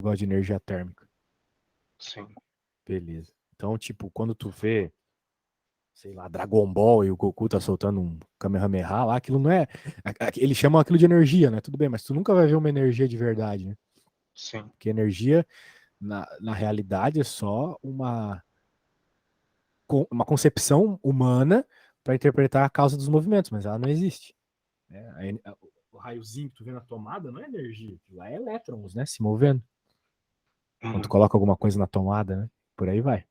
Gosto de energia térmica. Sim. Beleza. Então, tipo, quando tu vê, sei lá, Dragon Ball e o Goku tá soltando um Kamehameha lá, aquilo não é. Eles chamam aquilo de energia, né? Tudo bem, mas tu nunca vai ver uma energia de verdade, né? Sim. Porque energia, na realidade, é só uma concepção humana para interpretar a causa dos movimentos, mas ela não existe. Né? O raiozinho que tu vê na tomada não é energia, lá é elétrons, né? Se movendo. Quando tu Uhum. coloca alguma coisa na tomada, né? Por aí vai.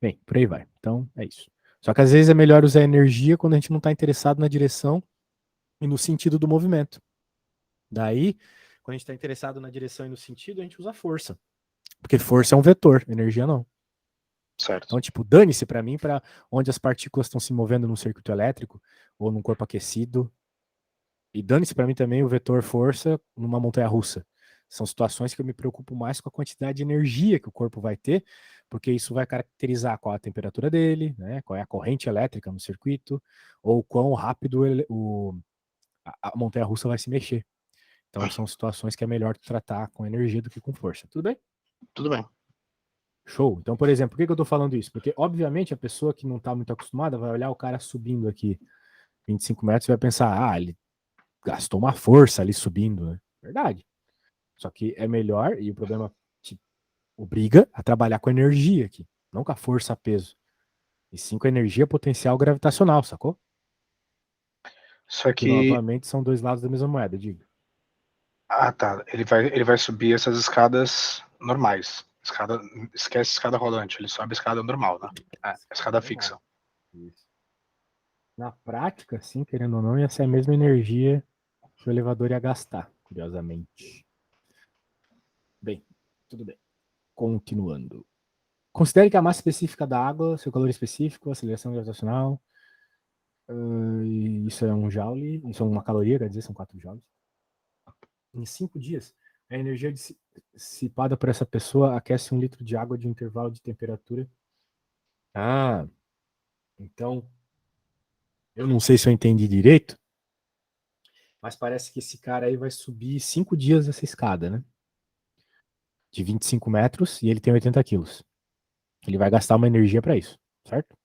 Bem, por aí vai. Então, é isso. Só que às vezes é melhor usar energia quando a gente não está interessado na direção e no sentido do movimento. Daí, quando a gente está interessado na direção e no sentido, a gente usa força. Porque força é um vetor, energia não. Certo. Então, tipo, dane-se para mim para onde as partículas estão se movendo num circuito elétrico ou num corpo aquecido. E dane-se para mim também o vetor força numa montanha russa. São situações que eu me preocupo mais com a quantidade de energia que o corpo vai ter, porque isso vai caracterizar qual a temperatura dele, né, qual é a corrente elétrica no circuito, ou quão rápido a montanha russa vai se mexer. Então são situações que é melhor tratar com energia do que com força. Tudo bem? Tudo bem. Show. Então, por exemplo, por que eu estou falando isso? Porque, obviamente, a pessoa que não está muito acostumada vai olhar o cara subindo aqui 25 metros e vai pensar, ele gastou uma força ali subindo, né? Verdade. Só que é melhor, e o problema te obriga a trabalhar com energia aqui, não com a força a peso. E sim com a energia potencial gravitacional, sacou? Só Que que. novamente são dois lados da mesma moeda, diga. Ah, tá. Ele vai subir essas escadas normais. Escada, esquece escada rolante, ele sobe a escada normal, né? É, Escada escada normal. fixa. Isso. Na prática, sim, querendo ou não, ia ser a mesma energia que o elevador ia gastar, curiosamente. Bem, tudo bem. Continuando. Considere que a massa específica da água, seu calor específico, aceleração gravitacional, isso é um joule, isso é uma caloria, quer dizer, são 4 joules. Em 5 dias, a energia dissipada por essa pessoa aquece 1 litro de água de um intervalo de temperatura. Ah, então, eu não sei se eu entendi direito, mas parece que esse cara aí vai subir 5 dias essa escada, né? De 25 metros e ele tem 80 quilos. Ele vai gastar uma energia para isso, certo?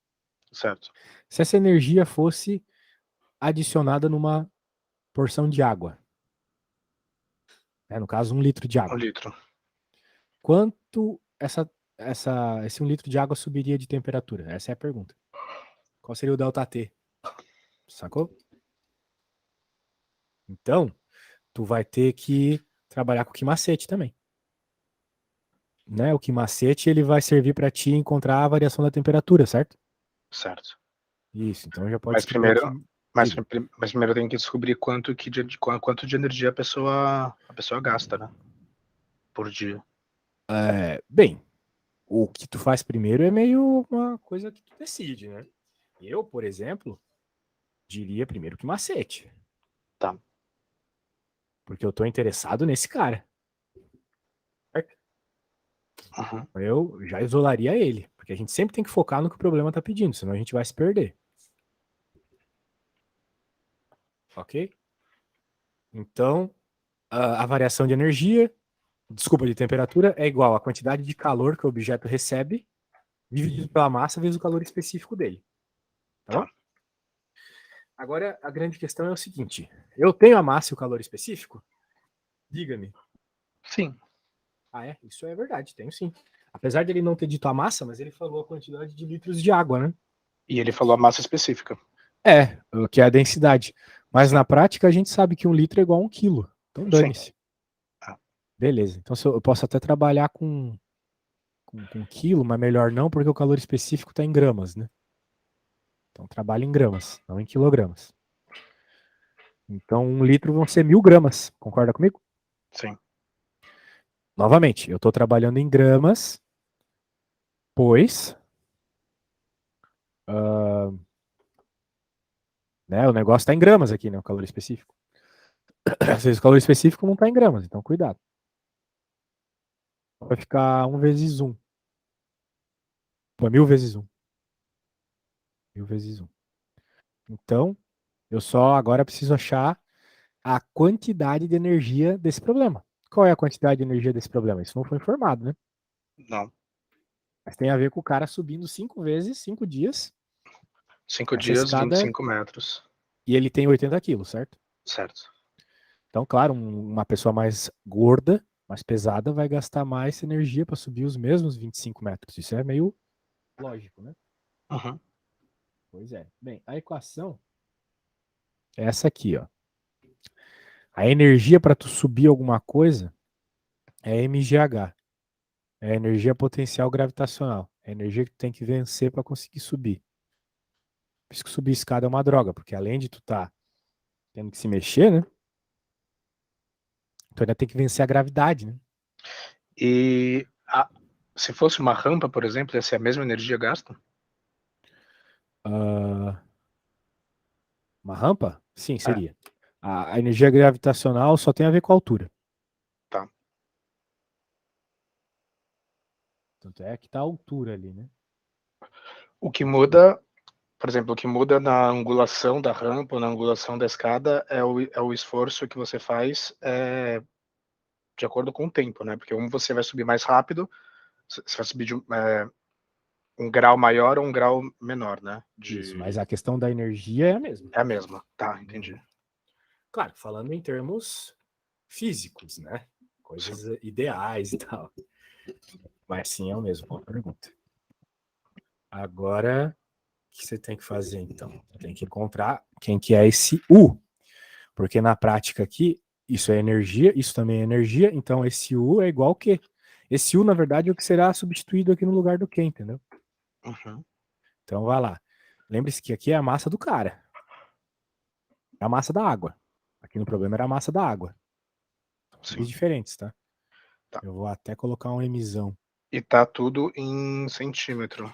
Certo. Se essa energia fosse adicionada numa porção de água, né? No caso, 1 litro de Um água, litro. quanto esse 1 litro de água subiria de temperatura? Essa é a pergunta. Qual seria o delta T? Sacou? Então, tu vai ter que trabalhar com o Kimacete também. Né? O Kimacete ele vai servir para ti encontrar a variação da temperatura, certo? Certo. Isso, então já pode Mas escrever primeiro, aqui. mas, Diga. mas primeiro eu tenho que descobrir quanto de energia a pessoa gasta, né? Por dia. Bem, o que tu faz primeiro é meio uma coisa que tu decide, né? Eu, por exemplo, diria primeiro Kimacete, Tá. porque eu tô interessado nesse cara. Certo? Uhum. Eu já isolaria ele, porque a gente sempre tem que focar no que o problema tá pedindo, senão a gente vai se perder. Ok? Então, a variação de energia, desculpa, de temperatura, é igual à quantidade de calor que o objeto recebe, dividido pela massa vezes o calor específico dele. Tá Tá. bom? Agora, a grande questão é o seguinte: eu tenho a massa e o calor específico? Diga-me. Sim. Ah, é? Isso é verdade, tenho sim. Apesar dele não ter dito a massa, mas ele falou a quantidade de litros de água, né? E ele falou a massa específica. O que é a densidade. Mas Sim. na prática a gente sabe que 1 litro é igual a 1 quilo. Então Sim. dane-se. Ah, Beleza. Então eu posso até trabalhar com quilo, mas melhor não, porque o calor específico está em gramas, né? Então trabalha em gramas, não em quilogramas. Então 1 litro vão ser 1.000 gramas. Concorda comigo? sim. Novamente, eu estou trabalhando em gramas, pois né, o negócio está em gramas aqui, né? O calor específico. Às vezes o calor específico não está em gramas, então cuidado. Vai ficar 1 vezes 1. Pô, 1.000 vezes 1. 1.000 vezes 1. Então, eu só agora preciso achar a quantidade de energia desse problema. qual é a quantidade de energia desse problema? Isso não foi informado, né? Não. Mas tem a ver com o cara subindo 5 vezes, 5 dias, 5 essa dias, escada, 25 metros. e ele tem 80 quilos, certo? Certo. Então, claro, uma pessoa mais gorda, mais pesada, vai gastar mais energia para subir os mesmos 25 metros. Isso é meio lógico, né? Uhum. Pois é. Bem, a equação é essa aqui, ó. A energia para tu subir alguma coisa é mgh. É a energia potencial gravitacional. É a energia que tu tem que vencer para conseguir subir. Por isso que subir escada é uma droga, porque além de tu tá tendo que se mexer, né? Tu ainda tem que vencer a gravidade, né? E se fosse uma rampa, por exemplo, ia ser a mesma energia gasta? Ah, uma rampa? Sim, É, seria. A energia gravitacional só tem a ver com a altura. tá. Tanto é que tá a altura ali, né? O que muda, por exemplo, o que muda na angulação da rampa ou na angulação da escada é o esforço que você faz de acordo com o tempo, né? Porque você vai subir mais rápido, você vai subir de um grau maior ou um grau menor, né? Isso, mas a questão da energia é a mesma. É a mesma. Tá, entendi. Claro, falando em termos físicos, né? Coisas Sim. ideais e tal. Mas sim, é o mesmo. Boa pergunta. Agora, o que você tem que fazer, então? Tem que encontrar quem que é esse U. Porque na prática aqui, isso é energia, isso também é energia, então esse U é igual ao Q. Esse U, na verdade, é o que será substituído aqui no lugar do Q, entendeu? Uhum. Então vai lá. Lembre-se que aqui é a massa do cara. É a massa da água. Aqui no problema era a massa da água. São Sim. diferentes, tá? Tá. Eu vou até colocar uma emissão. E tá tudo em centímetro.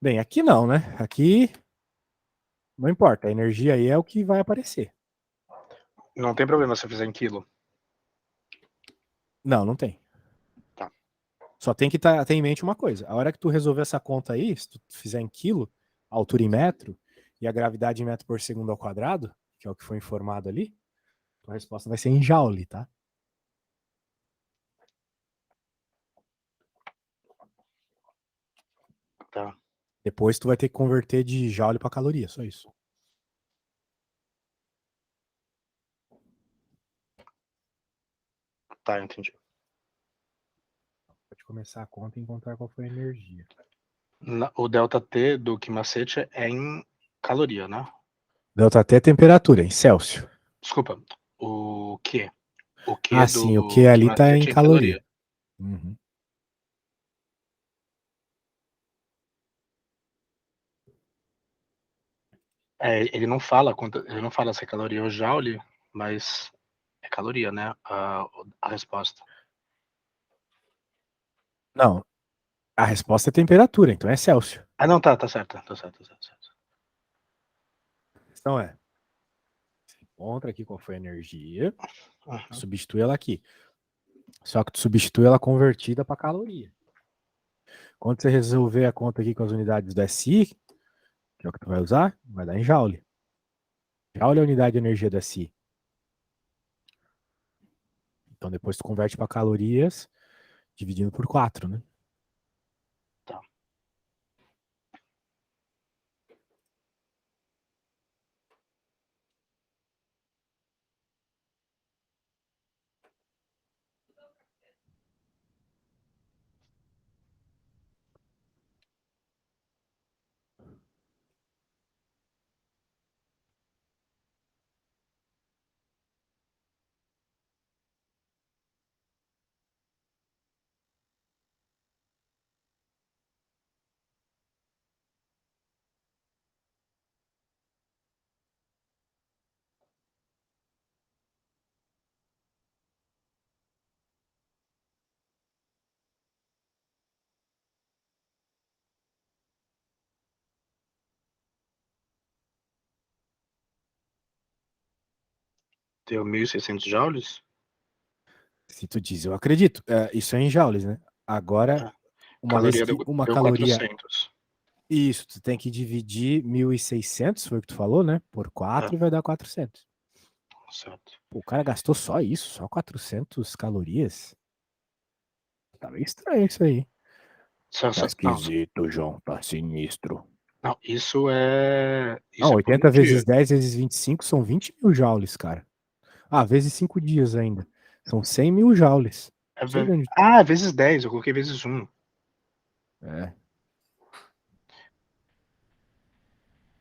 Bem, aqui não, né? Aqui não importa. A energia aí é o que vai aparecer. Não tem problema se eu fizer em quilo. Não, não tem. Tá. Só tem que ter em mente uma coisa. A hora que tu resolver essa conta aí, se tu fizer em quilo, a altura em metro e a gravidade em metro por segundo ao quadrado, que é o que foi informado ali, a resposta vai ser em joule, tá? Tá. Depois tu vai ter que converter de joule para caloria, só isso. Tá, entendi. Pode começar a conta e encontrar qual foi a energia. O delta T do Kimacete é em caloria, né? Delta T é temperatura, em Celsius. Desculpa. O Q. O Q Ah, sim, o que do ali tá em Kimacete é em caloria. caloria. Uhum. Ele não fala ele não fala se é caloria ou joule, mas é caloria, né? A resposta. Não, a resposta é temperatura, então é Celsius. Ah, não, tá certo, tá certo, tá certo. Então você encontra aqui qual foi a energia, Uhum. substitui ela aqui. Só que tu substitui ela convertida para caloria. Quando você resolver a conta aqui com as unidades do SI, que é o que tu vai usar, vai dar em joule. Joule é a unidade de energia do SI. Então depois tu converte para calorias, dividindo por 4, né? Tá. Deu 1.600 joules? Se tu diz, eu acredito. Isso é em joules, né? Agora, É. uma vez Caloria deu, que uma deu caloria. 400. Isso, tu tem que dividir 1.600, foi o que tu falou, né? Por É, 4 e vai dar 400. certo. Pô, o cara gastou só isso, só 400 calorias. Tá meio estranho isso aí. Tá Não, esquisito, João. Tá sinistro. não, isso é. Não, Isso é por um 80 dia. vezes 10 vezes 25 são 20 mil joules, cara. Ah, vezes 5 dias ainda. São 100 mil joules. Não sei de onde. Vezes 10, eu coloquei vezes 1. É.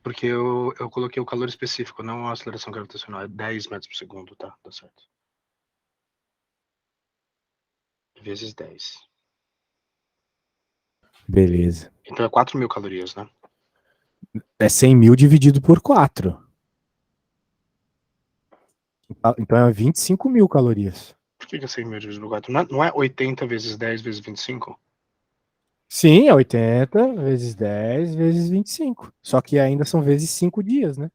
Porque eu coloquei o calor específico, não a aceleração gravitacional. É 10 metros por segundo, tá? Tá certo. Vezes 10. Beleza. Então é 4.000 calorias, né? É 100 mil dividido por 4. Então é 25 mil calorias. Por que é 100.000 dividido por 4? Não é 80 vezes 10 vezes 25? Sim, é 80 vezes 10 vezes 25. Só que ainda são vezes 5 dias, né?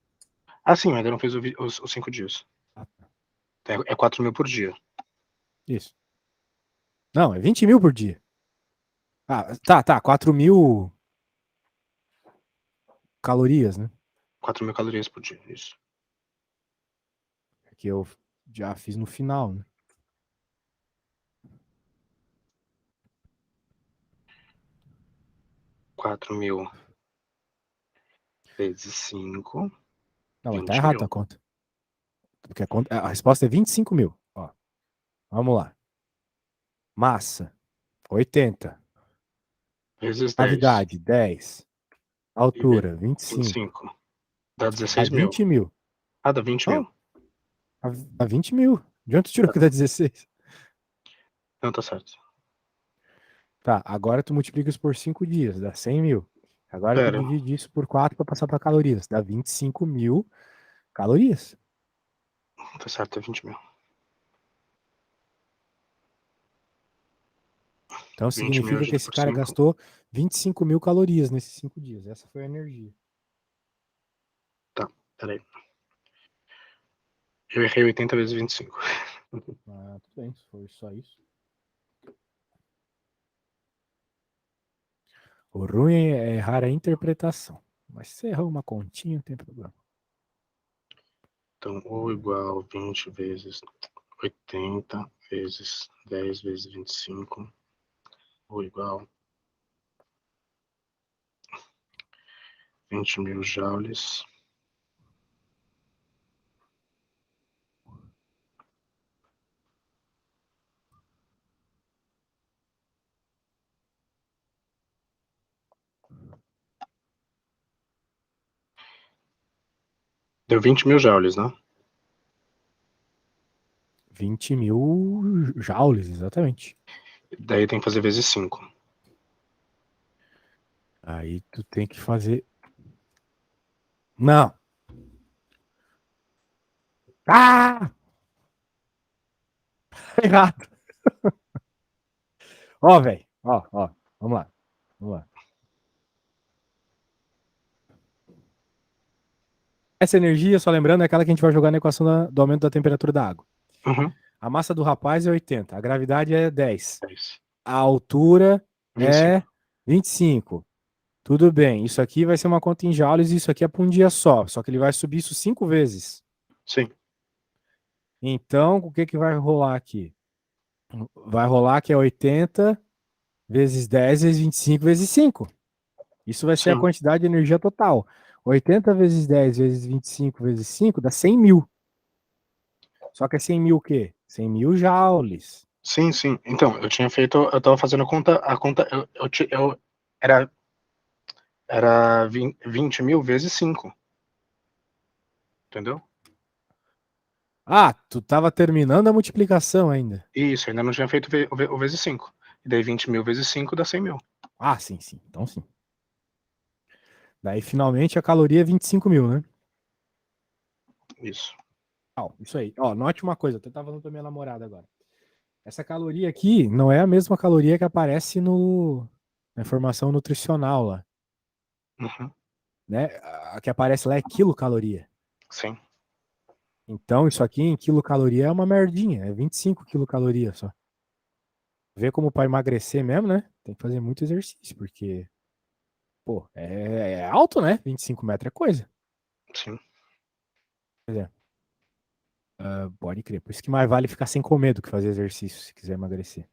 Ah, sim, ainda não fez os 5 dias. É 4.000 por dia. Isso. Não, é 20 mil por dia. Ah, tá. 4 mil calorias, né? 4.000 calorias por dia, isso. Que eu já fiz no final, né? 4.000 vezes 5, Não, mas tá 20 errado mil. a conta. Porque a resposta é 25 mil. Ó, vamos lá. Massa, 80. Vezes 10. Gravidade, 10. E ve- Altura, 25. 25. Dá Dá 16 mil. 20 mil. Ah, dá 20 Não, mil. dá 20 mil. De onde tu tirou Tá. que dá 16? Não, tá certo. Tá, agora tu multiplica isso por 5 dias, dá 100 mil. Agora tu Pera, divide isso por 4 para passar para calorias, dá 25 mil calorias. tá certo, é 20 mil. Então 20 mil significa que dividido esse por cara 5. gastou 25 mil calorias nesses 5 dias. Essa foi a energia. Tá, peraí. Eu errei 80 vezes 25. Ah, tudo bem, se for só isso. O ruim é errar a interpretação. Mas se errar uma continha, não tem problema. Então, ou igual 20 vezes 80 vezes 10 vezes 25, ou igual 20 mil joules. Deu 20 mil joules, né? 20 mil joules, exatamente. Daí tem que fazer vezes 5. Aí tu tem que fazer. Não! Ah! Errado! Ó, velho. Ó. Vamos lá. Vamos lá. Essa energia, só lembrando, é aquela que a gente vai jogar na equação do aumento da temperatura da água. Uhum. A massa do rapaz é 80, a gravidade é 10, 10. a altura 25. é 25. Tudo bem, isso aqui vai ser uma conta em joules e isso aqui é para um dia só que ele vai subir isso 5 vezes. Sim. Então, o que vai rolar aqui? Vai rolar que é 80 vezes 10 vezes 25 vezes 5. Isso vai ser a Sim. quantidade de energia total. 80 vezes 10 vezes 25 vezes 5 dá 100 mil. Só que é 100 mil o quê? 100 mil joules. Sim, sim. Então, eu tinha feito, eu tava fazendo a conta, era, era 20 mil vezes 5, entendeu? Ah, tu tava terminando a multiplicação ainda. Isso, ainda não tinha feito o vezes 5. E daí 20 mil vezes 5 dá 100 mil. Ah, sim. Então sim. Daí finalmente a caloria é 25 mil, né? Isso. Ó, isso aí. Ó, note uma coisa, eu até tava falando pra minha namorada agora. Essa caloria aqui não é a mesma caloria que aparece na informação nutricional lá, Uhum. né? A que aparece lá é quilocaloria. Sim. Então, isso aqui em quilocaloria é uma merdinha, é 25 quilocaloria só. Vê como para emagrecer mesmo, né? Tem que fazer muito exercício, porque, pô, é alto, né? 25 metros é coisa. Sim. Pois é. Pode crer. Por isso que mais vale ficar sem comer do que fazer exercício, se quiser emagrecer.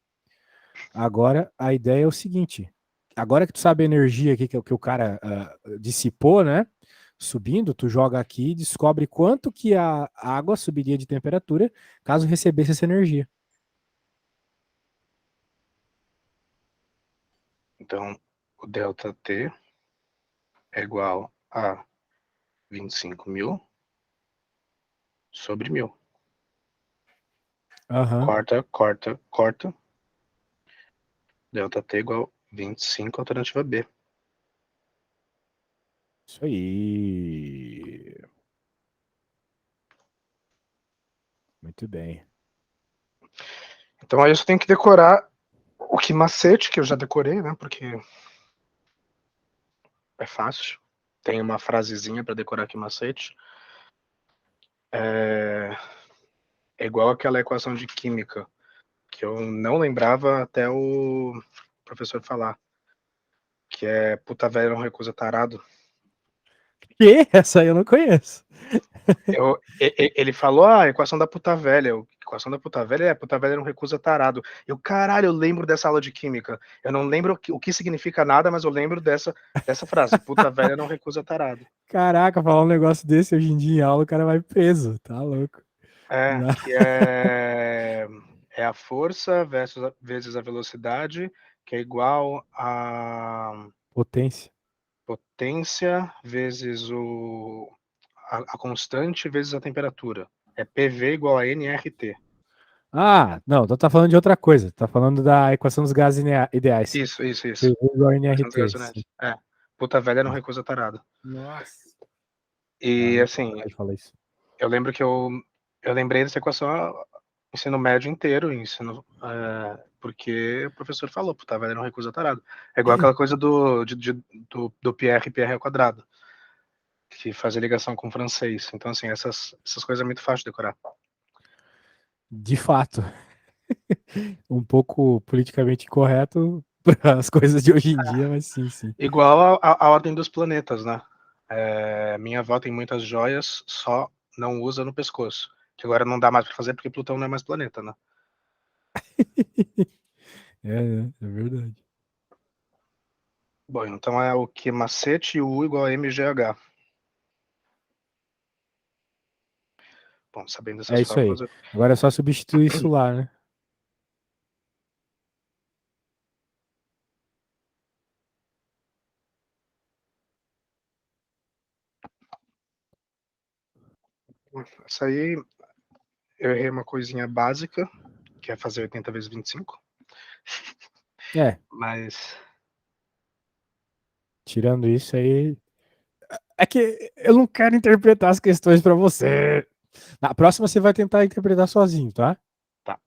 Agora, a ideia é o seguinte. Agora que tu sabe a energia aqui que o cara dissipou, né? Subindo, tu joga aqui e descobre quanto que a água subiria de temperatura caso recebesse essa energia. Então, o ΔT é igual a 25.000 sobre 1.000. Aham. Corta, corta, corta. ΔT igual a 25, alternativa B. Isso aí. Muito bem. Então aí eu só tenho que decorar o que macete, que eu já decorei, né? Porque é fácil. Tem uma frasezinha para decorar que macete. É igual aquela equação de química, que eu não lembrava até o professor falar, que é puta velha não recusa tarado. Que? Essa aí eu não conheço. Ele falou, a equação da puta velha. Equação da puta velha é puta velha não recusa tarado. Caralho, eu lembro dessa aula de química. Eu não lembro o que significa nada, mas eu lembro dessa frase. Puta velha não recusa tarado. Caraca, falar um negócio desse hoje em dia em aula, o cara vai preso. Tá louco. Que é a força vezes a velocidade, que é igual a Potência. potência vezes a constante vezes a temperatura. É PV igual a nRT. Ah, não, então tá falando de outra coisa. Tá falando da equação dos gases ideais. Isso. PV igual a Equação dos NRT. gasonetes. Puta velha não recusa tarado. Nossa. Ah, E não tem assim, coragem de falar isso. eu lembro que eu lembrei dessa equação ensino médio inteiro, porque o professor falou, puta velha não recusa tarado. É igual aquela coisa do Pierre ao quadrado, que faz a ligação com o francês. Então, assim, essas coisas é muito fácil de decorar. De fato. Um pouco politicamente incorreto para as coisas de hoje em dia, mas sim, sim. Igual a ordem dos planetas, né? Minha avó tem muitas joias, só não usa no pescoço. Que agora não dá mais para fazer porque Plutão não é mais planeta, né? É verdade. Bom, então é o que macete U igual a MGH. Bom, sabendo É essas isso aí. fórmulas, Agora é só substituir isso lá, né? essa aí eu errei uma coisinha básica, que é fazer 80 vezes 25. É, Mas, tirando isso aí. É que eu não quero interpretar as questões para você. Na próxima você vai tentar interpretar sozinho, tá? tá.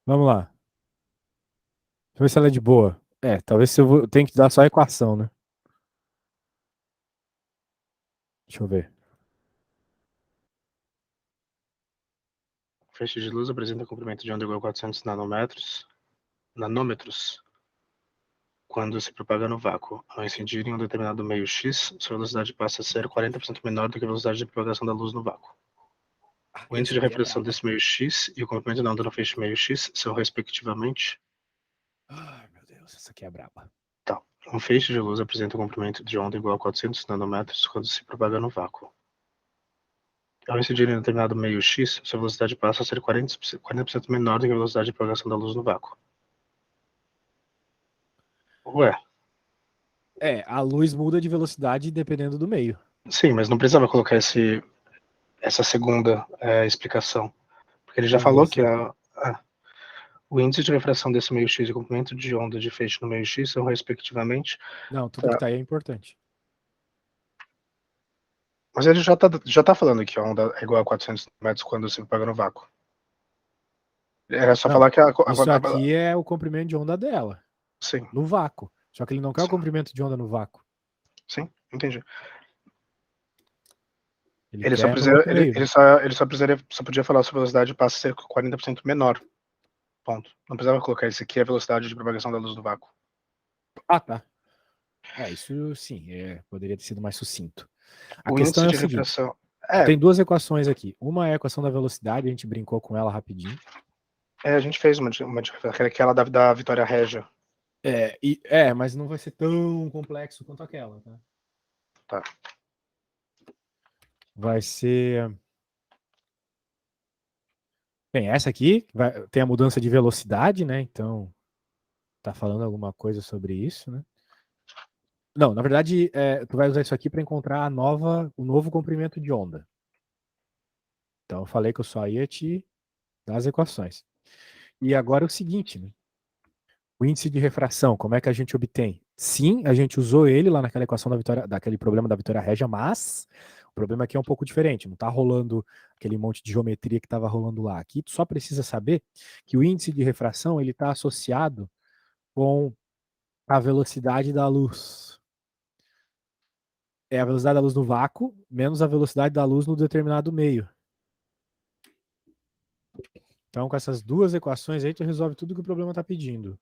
Vamos lá. Deixa eu ver se ela é de boa. Talvez eu tenha que dar só a equação, né? Deixa eu ver. Feixe de luz apresenta comprimento de onda igual a 400 nanômetros quando se propaga no vácuo. Ao incidir em um determinado meio X, sua velocidade passa a ser 40% menor do que a velocidade de propagação da luz no vácuo. O índice de Essa aqui é refração braba. desse meio X e o comprimento da onda no feixe meio X são, respectivamente, Ai, meu Deus, essa aqui é braba. tá. Um feixe de luz apresenta um comprimento de onda igual a 400 nanômetros quando se propaga no vácuo. Ao incidir em determinado meio X, sua velocidade passa a ser 40% menor do que a velocidade de propagação da luz no vácuo. Ué, A luz muda de velocidade dependendo do meio. sim, mas não precisava colocar essa segunda explicação. Porque ele já Vamos ver falou isso que aqui. o índice de refração desse meio X e o comprimento de onda de feixe no meio X são, respectivamente. Não, tudo que Tá. tá aí é importante. Mas ele já tá falando que a onda é igual a 400 metros quando se propaga no vácuo. Era só Não, falar que a. isso aqui é o comprimento de onda dela, Sim, no vácuo. Só que ele não quer o comprimento de onda no vácuo. sim, entendi. Ele Ele só quer no precisaria, outro meio. só podia falar se a velocidade passa a ser 40% menor. Ponto. Não precisava colocar isso aqui, a velocidade de propagação da luz do vácuo. Ah, tá. Isso sim, poderia ter sido mais sucinto. A O questão índice é o de seguinte. refração. Tem duas equações aqui. Uma é a equação da velocidade, a gente brincou com ela rapidinho. A gente fez aquela da Vitória Régia. Mas não vai ser tão complexo quanto aquela, tá? Tá. Vai ser... Bem, essa aqui tem a mudança de velocidade, né? Então, tá falando alguma coisa sobre isso, né? Não, na verdade, tu vai usar isso aqui para encontrar o novo comprimento de onda. Então, eu falei que eu só ia te dar as equações. E agora é o seguinte, né? O índice de refração, como é que a gente obtém? Sim, a gente usou ele lá naquela equação daquele problema da Vitória Régia, mas o problema aqui é um pouco diferente. Não está rolando aquele monte de geometria que estava rolando lá. Aqui tu só precisa saber que o índice de refração ele está associado com a velocidade da luz. É a velocidade da luz no vácuo menos a velocidade da luz no determinado meio. Então, com essas duas equações aí, tu resolve tudo que o problema está pedindo.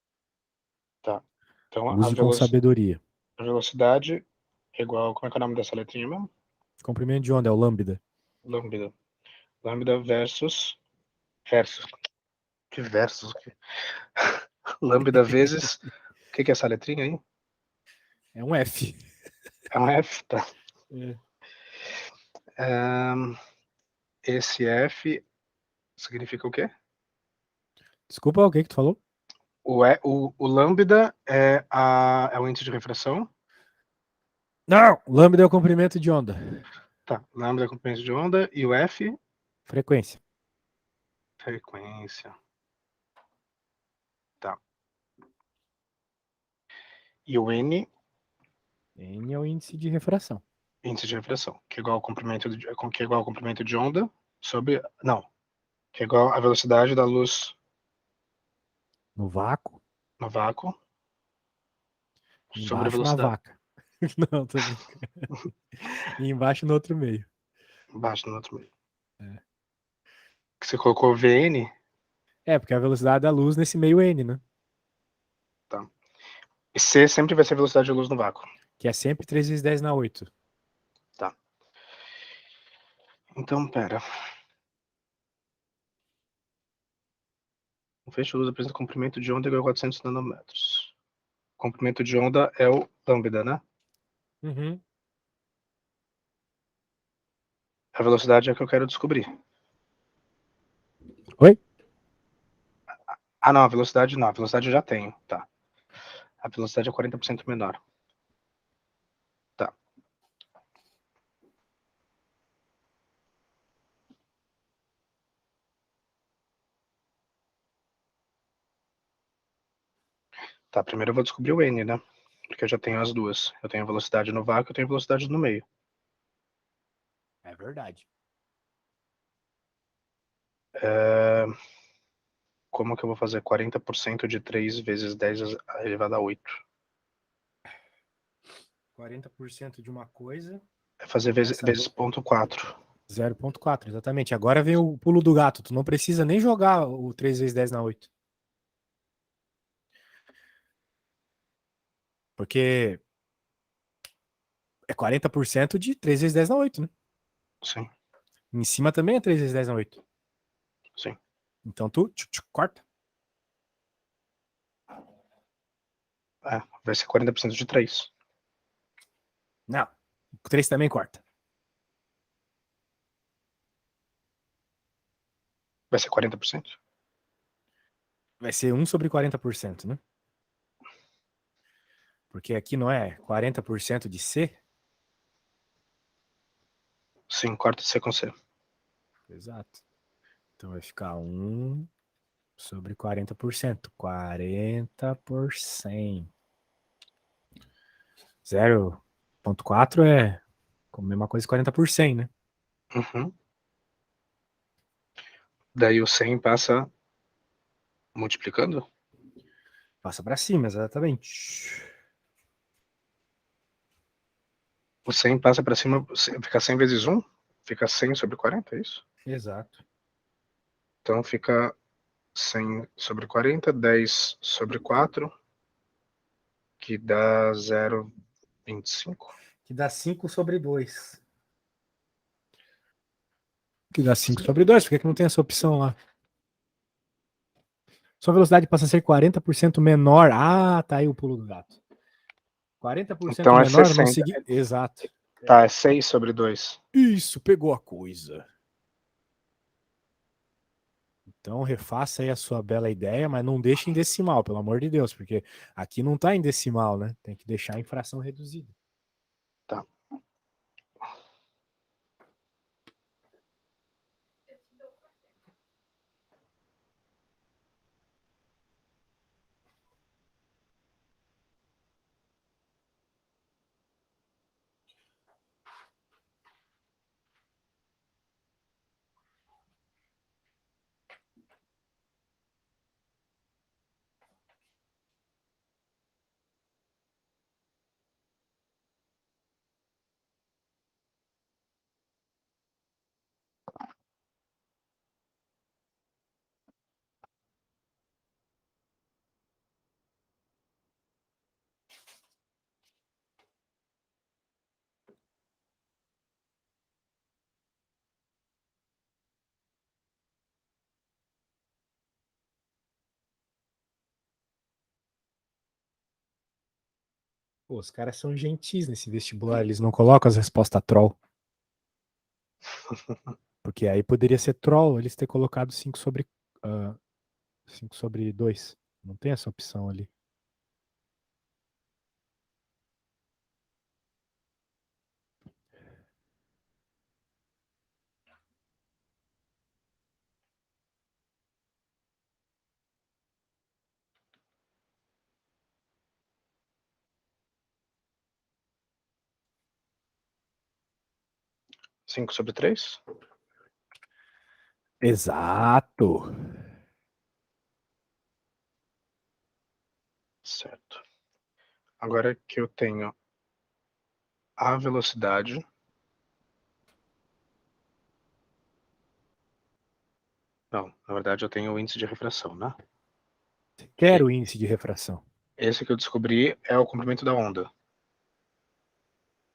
Tá. Então, Use com sabedoria. a velocidade é igual... Como é que é o nome dessa letrinha mesmo? Comprimento de onda é o lambda. Lambda. Lambda versus... Que versus? Lambda vezes... O que é essa letrinha aí? É um F. É um F, tá. É. Esse F significa o quê? Desculpa, o que tu falou? O lambda é o índice de refração. Não! Lambda é o comprimento de onda. Tá. Lambda é o comprimento de onda. E o F? Frequência. Frequência. Tá. E o N? N é o índice de refração. Índice de refração. Que é igual ao comprimento de onda sobre... Não. Que é igual à velocidade da luz No vácuo. no vácuo sobre a Embaixo na velocidade. vaca. Não, tô brincando. E embaixo no outro meio. Embaixo no outro meio. É. Que você colocou VN? Porque é a velocidade da luz nesse meio N, né? Tá. E C sempre vai ser a velocidade da luz no vácuo. Que é sempre 3 vezes 10 na 8. Tá. Então, pera. Um feixe de luz apresenta comprimento de onda igual a 400 nanômetros. O comprimento de onda é o lambda, né? Uhum. A velocidade é a que eu quero descobrir. Oi? Ah, não, a velocidade não. A velocidade eu já tenho, tá. A velocidade é 40% menor. Tá. Tá, primeiro eu vou descobrir o N, né? Porque eu já tenho as duas. Eu tenho a velocidade no vácuo e eu tenho a velocidade no meio. É verdade. Como que eu vou fazer 40% de 3 vezes 10 elevado a 8? 40% de uma coisa. É fazer vezes 0,4. 0,4, exatamente. Agora vem o pulo do gato. Tu não precisa nem jogar o 3 vezes 10 na 8. Porque é 40% de 3 vezes 10 na 8, né? Sim, Em cima também é 3 vezes 10 na 8. sim. Então tu corta. Vai ser 40% de 3. Não. O 3 também corta. Vai ser 40%? Vai ser 1 sobre 40%, né? Porque aqui não é 40% de C? Sim, corta C com C. Exato. Então vai ficar 1 sobre 40%. 40%. 0,4 é a mesma coisa que 40 por 100, né? Uhum. Daí o 100 passa multiplicando? Passa para cima, exatamente. O 100 passa para cima, fica 100 vezes 1? Fica 100 sobre 40, é isso? Exato. Então fica 100 sobre 40, 10 sobre 4, que dá 0,25. Que dá 5 sobre 2. Que dá 5 sobre 2, por que não tem essa opção lá? Sua velocidade passa a ser 40% menor. Ah, tá aí o pulo do gato. 40% Então é menor, não 60. segui. Exato. Tá, é 6 sobre 2. Isso, pegou a coisa. Então refaça aí a sua bela ideia, mas não deixe em decimal, pelo amor de Deus, porque aqui não tá em decimal, né? Tem que deixar em fração reduzida. Tá. Pô, os caras são gentis nesse vestibular, eles não colocam as respostas troll. Porque aí poderia ser troll eles ter colocado 5 sobre, 5 sobre 2. Não tem essa opção ali. Cinco sobre 3? Exato. Certo. Agora que eu tenho a velocidade. Não, na verdade eu tenho o índice de refração, né? Quero o índice de refração. Esse que eu descobri é o comprimento da onda.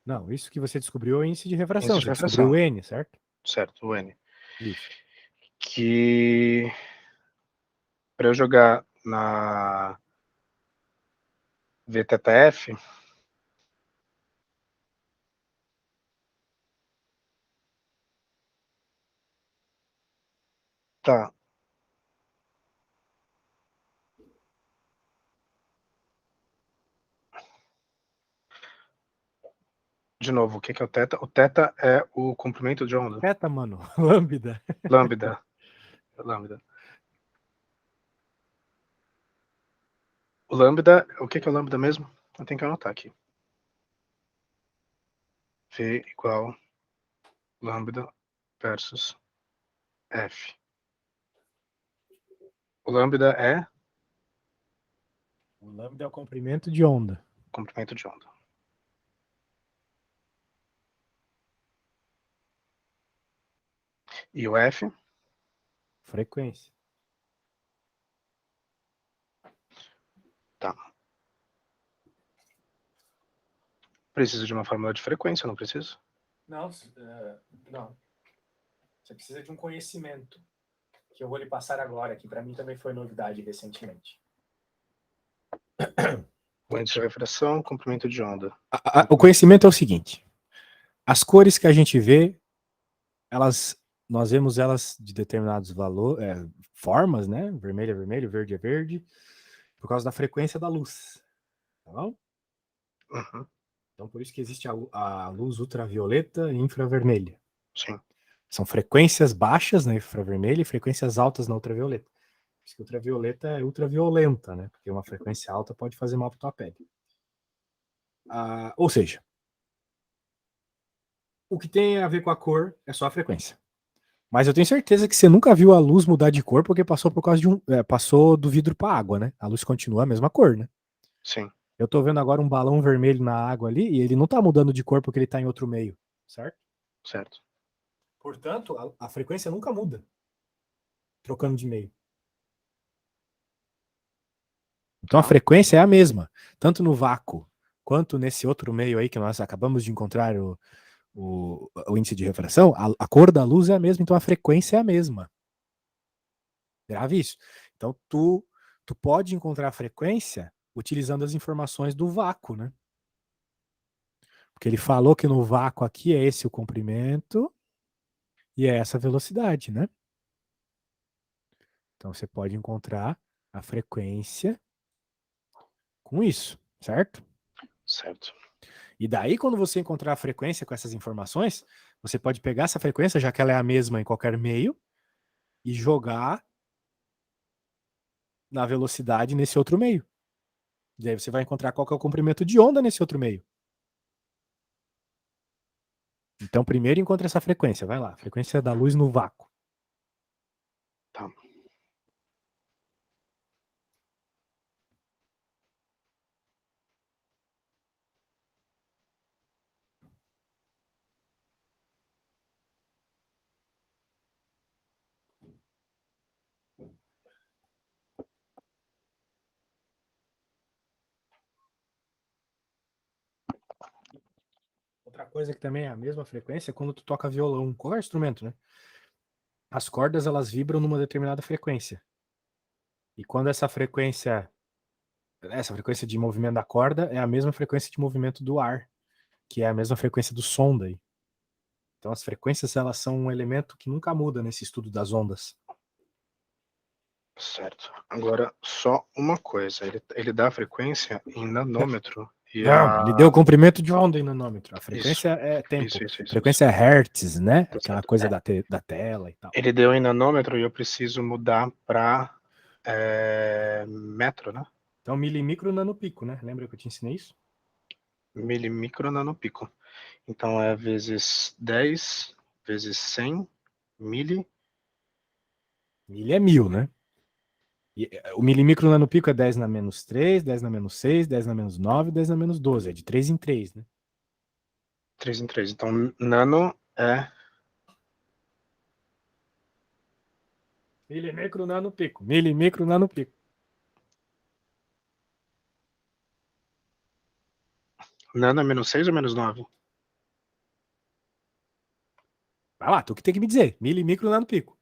Não, isso que você descobriu é o índice de refração. Índice de Você descobriu o refração. N, certo? Certo, o N. Isso. Que para eu jogar na VTTF, tá. De novo, o que é o teta? O teta é o comprimento de onda. Teta, mano. Lambda. Lambda. Lambda. O lambda, o que é o lambda mesmo? Eu tenho que anotar aqui. V igual lambda versus F. O lambda é O lambda é o comprimento de onda. comprimento de onda. E o F? Frequência. Tá. Preciso de uma fórmula de frequência, não preciso? Não, não. Você precisa de um conhecimento que eu vou lhe passar agora, que para mim também foi novidade recentemente. O índice de refração, comprimento de onda. O conhecimento é o seguinte: as cores que a gente vê, nós vemos elas de determinados valores, formas, né? Vermelho é vermelho, verde é verde, por causa da frequência da luz. Tá bom? Uhum. Então, por isso que existe a luz ultravioleta e infravermelha. Sim. São frequências baixas na infravermelha e frequências altas na ultravioleta. Por isso que ultravioleta é ultraviolenta, né? Porque uma frequência alta pode fazer mal para tua pele. Ou seja, o que tem a ver com a cor é só a frequência. Mas eu tenho certeza que você nunca viu a luz mudar de cor porque passou por causa passou do vidro para água, né? A luz continua a mesma cor, né? Sim. Eu tô vendo agora um balão vermelho na água ali e ele não tá mudando de cor porque ele tá em outro meio, certo? Certo. Portanto, a frequência nunca muda trocando de meio. Então a frequência é a mesma, tanto no vácuo quanto nesse outro meio aí que nós acabamos de encontrar o índice de refração, a cor da luz é a mesma, então a frequência é a mesma. Grave isso. Então, tu pode encontrar a frequência utilizando as informações do vácuo, né? Porque ele falou que no vácuo aqui é esse o comprimento e é essa a velocidade, né? Então, você pode encontrar a frequência com isso, certo? Certo. E daí, quando você encontrar a frequência com essas informações, você pode pegar essa frequência, já que ela é a mesma em qualquer meio, e jogar na velocidade nesse outro meio. E aí você vai encontrar qual que é o comprimento de onda nesse outro meio. Então, primeiro encontra essa frequência. Vai lá, frequência da luz no vácuo. Tá. Outra coisa que também é a mesma frequência é quando tu toca violão, qualquer instrumento, né? As cordas, elas vibram numa determinada frequência. E quando essa frequência de movimento da corda é a mesma frequência de movimento do ar, que é a mesma frequência do som daí. Então as frequências, elas são um elemento que nunca muda nesse estudo das ondas. Certo. Agora, só uma coisa. Ele dá a frequência em nanômetro e Não, ele deu o comprimento de onda em nanômetro. A Isso, frequência é tempo. A isso. frequência é hertz, né? Tá Aquela certo. coisa da tela e tal. Ele deu em nanômetro e eu preciso mudar para metro, né? Então, milimicro nanopico, né? Lembra que eu te ensinei isso? Milimicro nanopico. Então é vezes 10, vezes 100, mili. Mili é 1000, né? E, o milimicro nanopico é 10 na menos 3, 10 na menos 6, 10 na menos 9, 10 na menos 12. É de 3 em 3, né? 3 em 3. Então nano é Milimicro nanopico. Milimicro nanopico. nano é menos 6 ou menos 9? Vai lá, tu que tem que me dizer. Milimicro nanopico.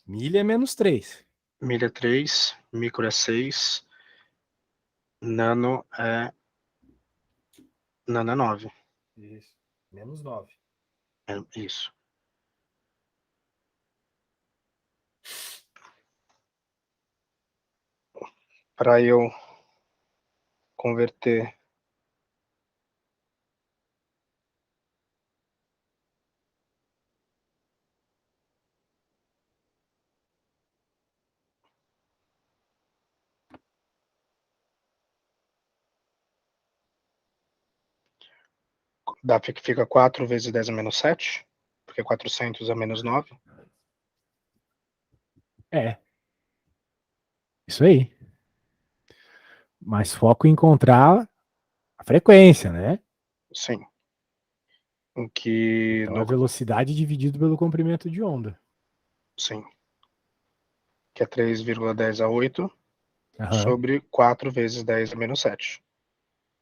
Mili é menos 3. Mili é 3, micro é 6, nano é 9. Isso. Menos 9. É isso. Para eu converter fica 4 vezes 10 a menos 7, porque 400 é menos 9. É. Isso aí. Mas foco em encontrar a frequência, né? Sim. O que Então é velocidade dividido pelo comprimento de onda. sim, que é 3,10 a 8 Aham. sobre 4 vezes 10 a menos 7.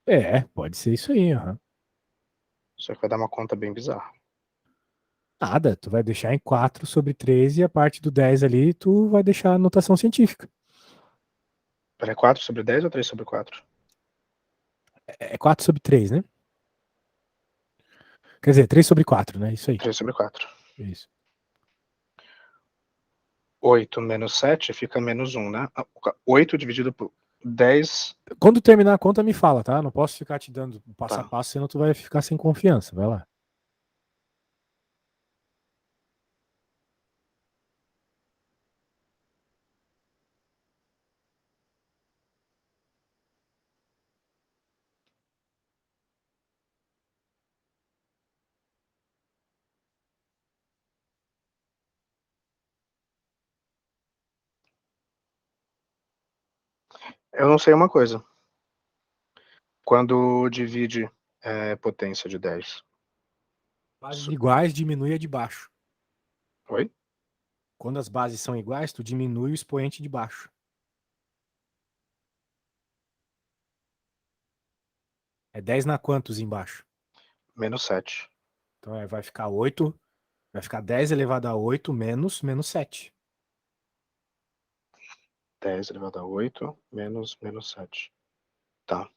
É, pode ser isso aí. Aham. Só que vai dar uma conta bem bizarra. Nada, tu vai deixar em 4 sobre 13 e a parte do 10 ali tu vai deixar a notação científica. Peraí, 4 sobre 10 ou 3 sobre 4? É 4 sobre 3, né? Quer dizer, 3 sobre 4, né? Isso aí. 3 sobre 4. Isso. 8 menos 7 fica menos 1, né? 8 dividido por 10. Quando terminar a conta, me fala, tá? Não posso ficar te dando passo a Tá. passo, senão tu vai ficar sem confiança. Vai lá. Eu não sei uma coisa. Quando divide potência de 10. Bases iguais, diminui a de baixo. Oi? Quando as bases são iguais, tu diminui o expoente de baixo. É 10 na quantos embaixo? Menos 7. Então vai ficar 8, vai ficar 10 elevado a 8 menos 7. 10 elevado a 8 menos 7. Tá,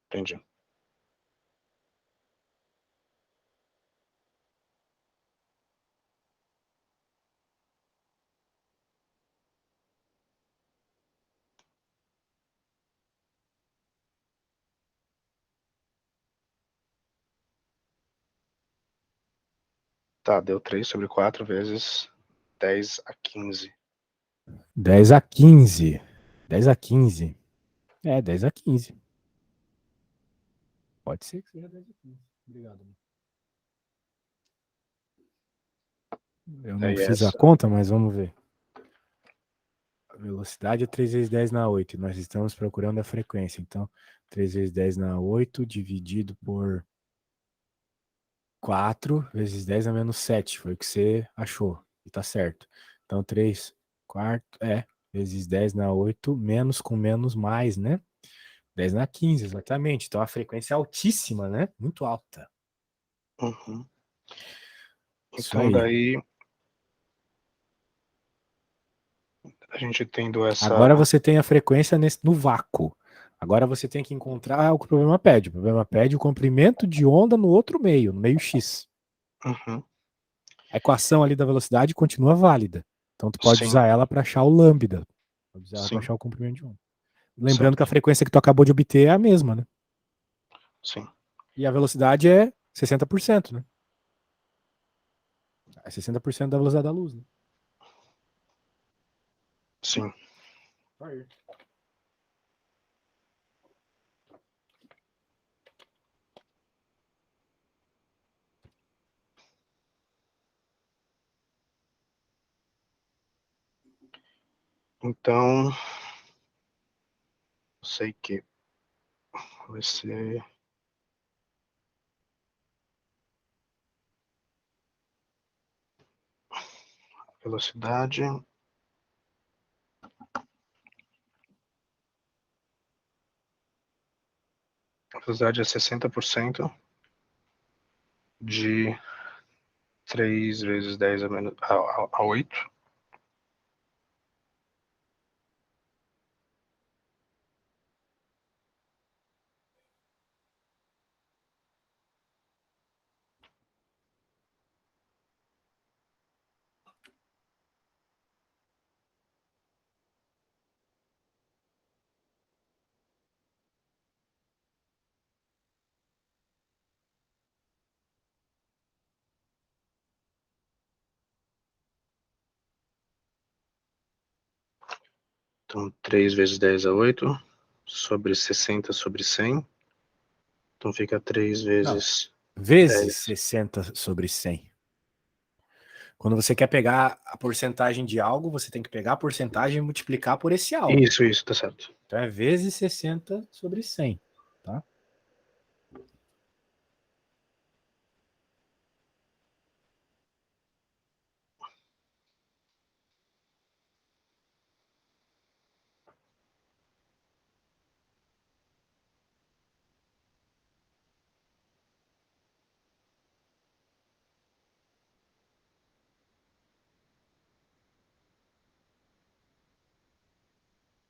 entendi. Tá, deu 3 sobre 4 vezes 10 a 15. 10 a 15. 10 a 15. É, 10 a 15. Pode ser que seja 10 a 15. Obrigado. Eu não Daí fiz a essa. conta, mas vamos ver. A velocidade é 3 vezes 10 na 8. E nós estamos procurando a frequência. Então, 3 vezes 10 na 8 dividido por 4 vezes 10 a menos 7. Foi o que você achou. E tá certo. Então, 3 quarto vezes 10 na 8 menos com menos mais, né? 10 na 15, exatamente. Então, a frequência é altíssima, né? Muito alta. Uhum. Isso Então aí. daí a gente tendo essa. Agora você tem a frequência no vácuo. Agora você tem que encontrar o que o problema pede. O problema pede o comprimento de onda no outro meio, no meio X. Uhum. A equação ali da velocidade continua válida. Então tu pode Sim, usar ela para achar o lambda. Pode usar ela para sim, achar o comprimento de onda. Lembrando que a certo. frequência que tu acabou de obter é a mesma, né? Sim, E a velocidade é 60%, né? É 60% da velocidade da luz, né? sim. Aí. Então, sei que vai ser velocidade. A velocidade é 60% de 3 vezes 10 a 8. Então, 3 vezes 10 a 8 sobre 60 sobre 100. Então fica 3 Não. vezes Vezes 10. 60 sobre 100. Quando você quer pegar a porcentagem de algo, você tem que pegar a porcentagem e multiplicar por esse algo. Isso, tá certo. Então é vezes 60 sobre 100, tá?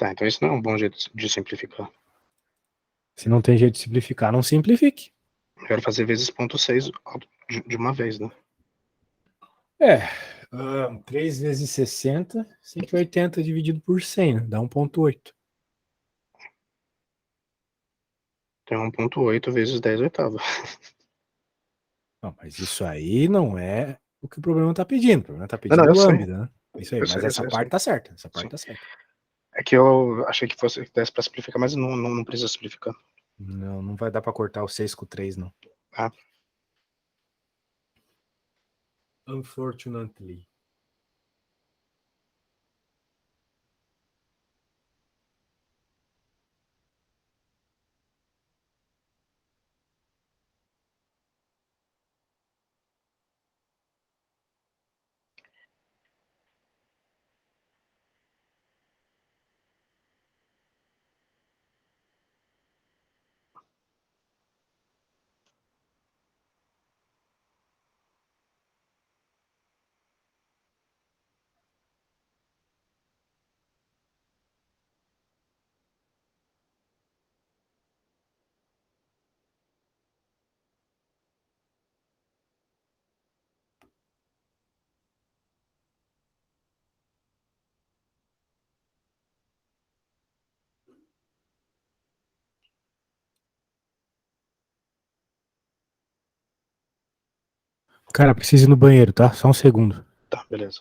Tá, então esse não é um bom jeito de simplificar. Se não tem jeito de simplificar, não simplifique. Eu quero fazer vezes 0,6 de uma vez, né? É, 3 vezes 60, 180 dividido por 100, né? Dá 1,8. Então 1,8 vezes 10 oitavos. Não, mas isso aí não é o que o problema está pedindo. O problema está Não, pedindo eu sei. lambda, né? Isso aí, Eu mas sei, eu essa sei, eu parte sei. tá certa. Essa parte Sim. tá certa. É que eu achei que fosse que desse pra simplificar, mas não precisa simplificar. Não, não vai dar para cortar o 6 com o 3, não. Ah, Unfortunately. Cara, preciso ir no banheiro, tá? Só um segundo. Tá, beleza.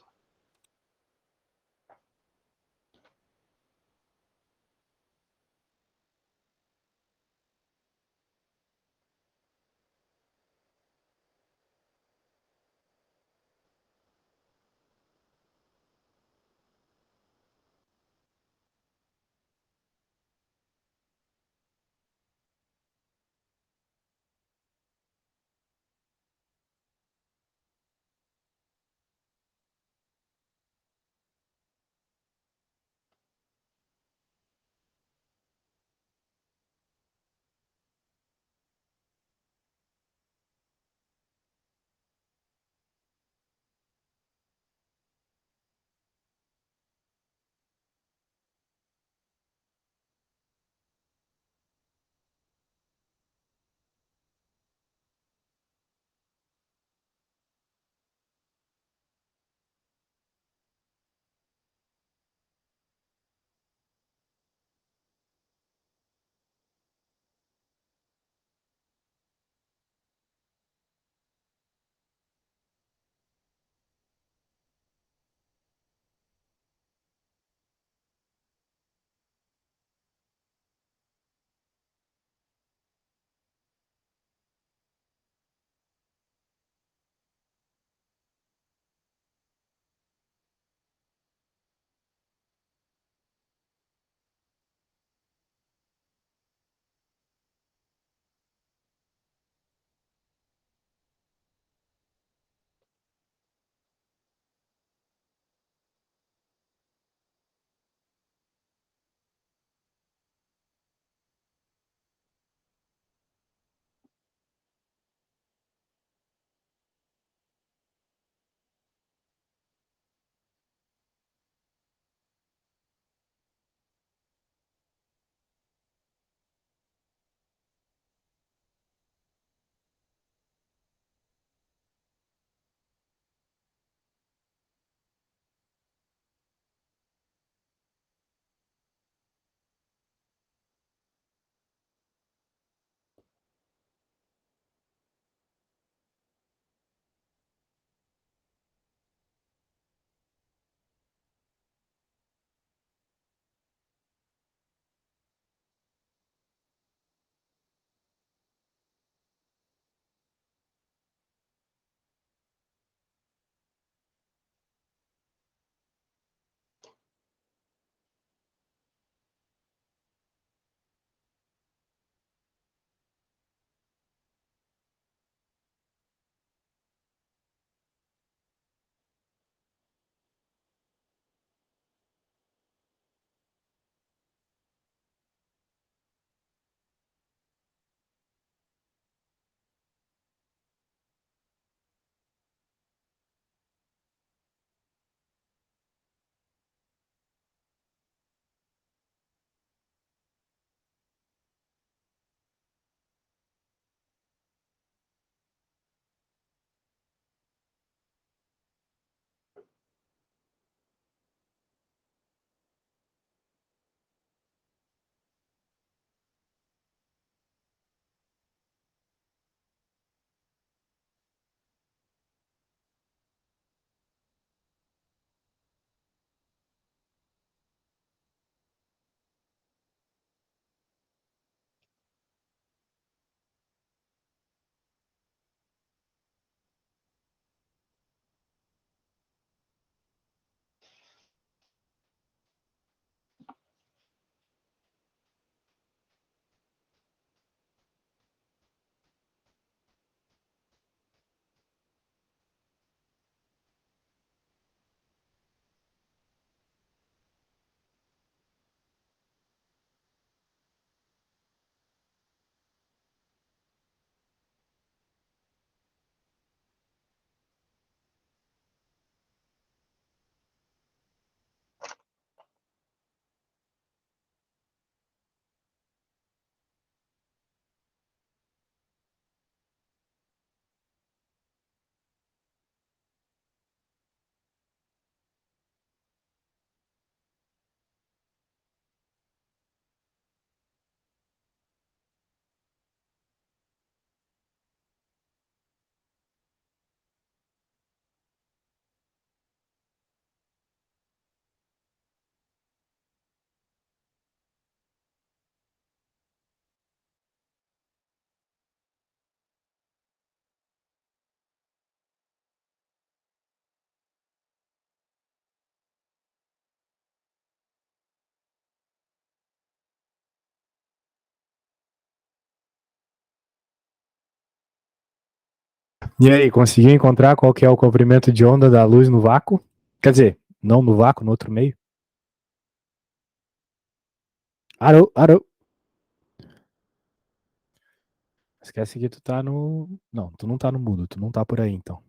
E aí, conseguiu encontrar qual que é o comprimento de onda da luz no vácuo? Quer dizer, não no vácuo, no outro meio? Arou, arou. Esquece que tu tá no. Não, tu não tá no mudo, tu não tá por aí então.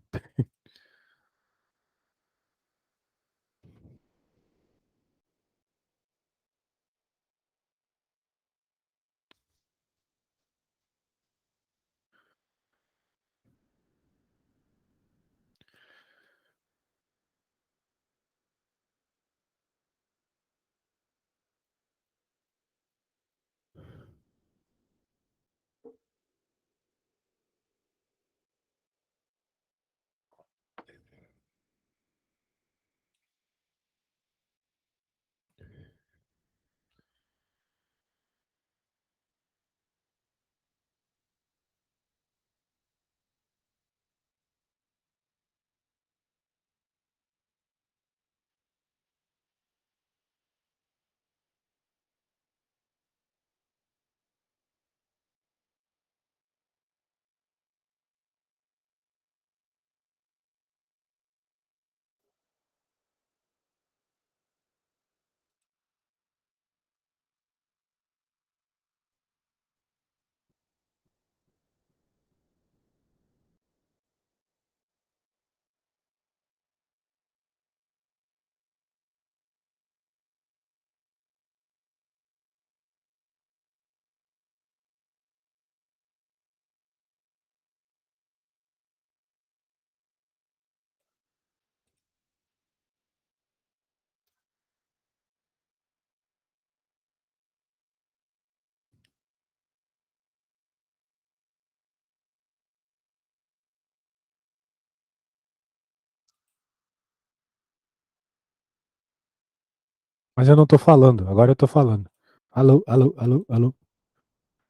Mas eu não tô falando, agora eu tô falando. Alô, alô, alô, alô.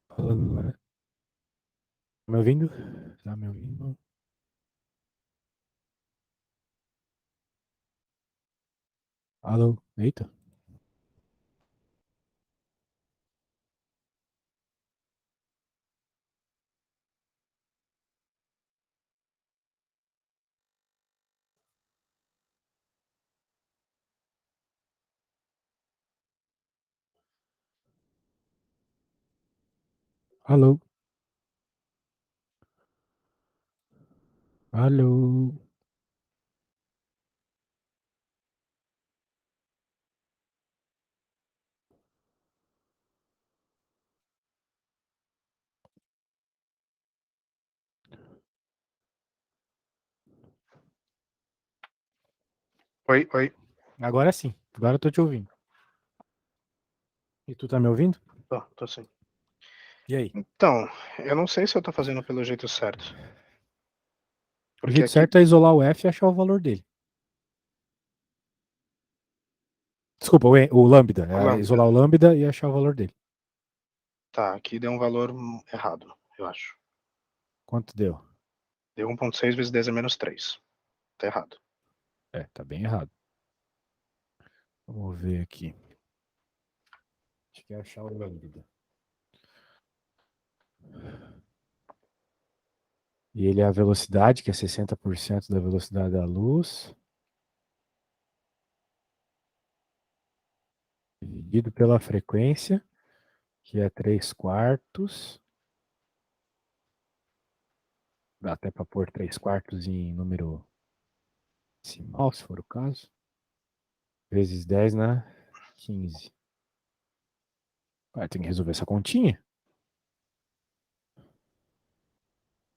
Falando. Tá me ouvindo? Tá me ouvindo? Alô, eita. Alô, alô, Oi, oi. agora sim, agora eu tô te ouvindo. E tu tá me ouvindo? Tô sim. E aí? Então, eu não sei se eu tô fazendo pelo jeito certo. O Porque jeito aqui, certo é isolar o F e achar o valor dele. Desculpa, o lambda. o É lambda, isolar o lambda e achar o valor dele. tá, aqui deu um valor errado, eu acho. Quanto deu? Deu 1,6 vezes 10 a menos 3. Tá errado. É, tá bem errado. Vamos ver aqui. Acho que é achar o lambda. E ele é a velocidade, que é 60% da velocidade da luz, dividido pela frequência, que é 3 quartos. Dá até para pôr 3 quartos em número decimal, se for o caso. Vezes 10 na 15. Ah, tem que resolver essa continha.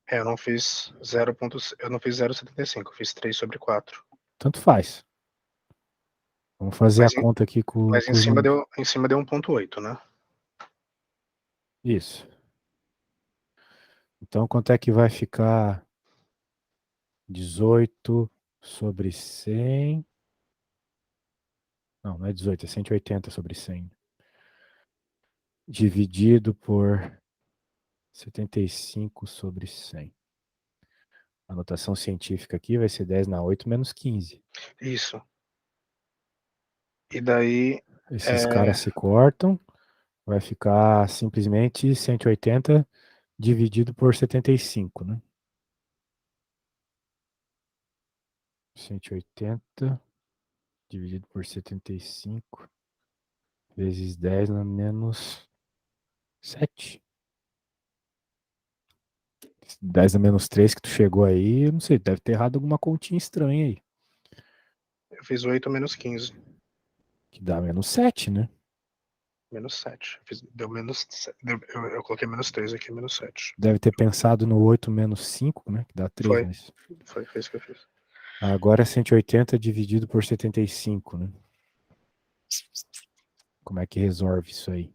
Eu não fiz 0. Eu não fiz 0,75, eu fiz 3 sobre 4. Tanto faz. Vamos fazer a Mas, conta aqui com, mas com os números. em cima deu 1,8, né? Isso. Então, quanto é que vai ficar 18 sobre 100? Não, não é 18, é 180 sobre 100. Dividido por 75 sobre 100. A notação científica aqui vai ser 10 na 8 menos 15. Isso. E daí, Esses caras é, se cortam, vai ficar simplesmente 180 dividido por 75, né? 180 dividido por 75 vezes 10 na menos 7. 10 na menos 3 que tu chegou aí, eu não sei, deve ter errado alguma continha estranha aí. Eu fiz 8 menos 15. Que dá menos 7, né? Menos 7. Deu menos. Eu coloquei menos 3 aqui, menos 7. Deve ter pensado no 8 menos 5, né? Que dá 3, Foi. mas. Foi isso que eu fiz. Agora é 180 dividido por 75, né? Como é que resolve isso aí?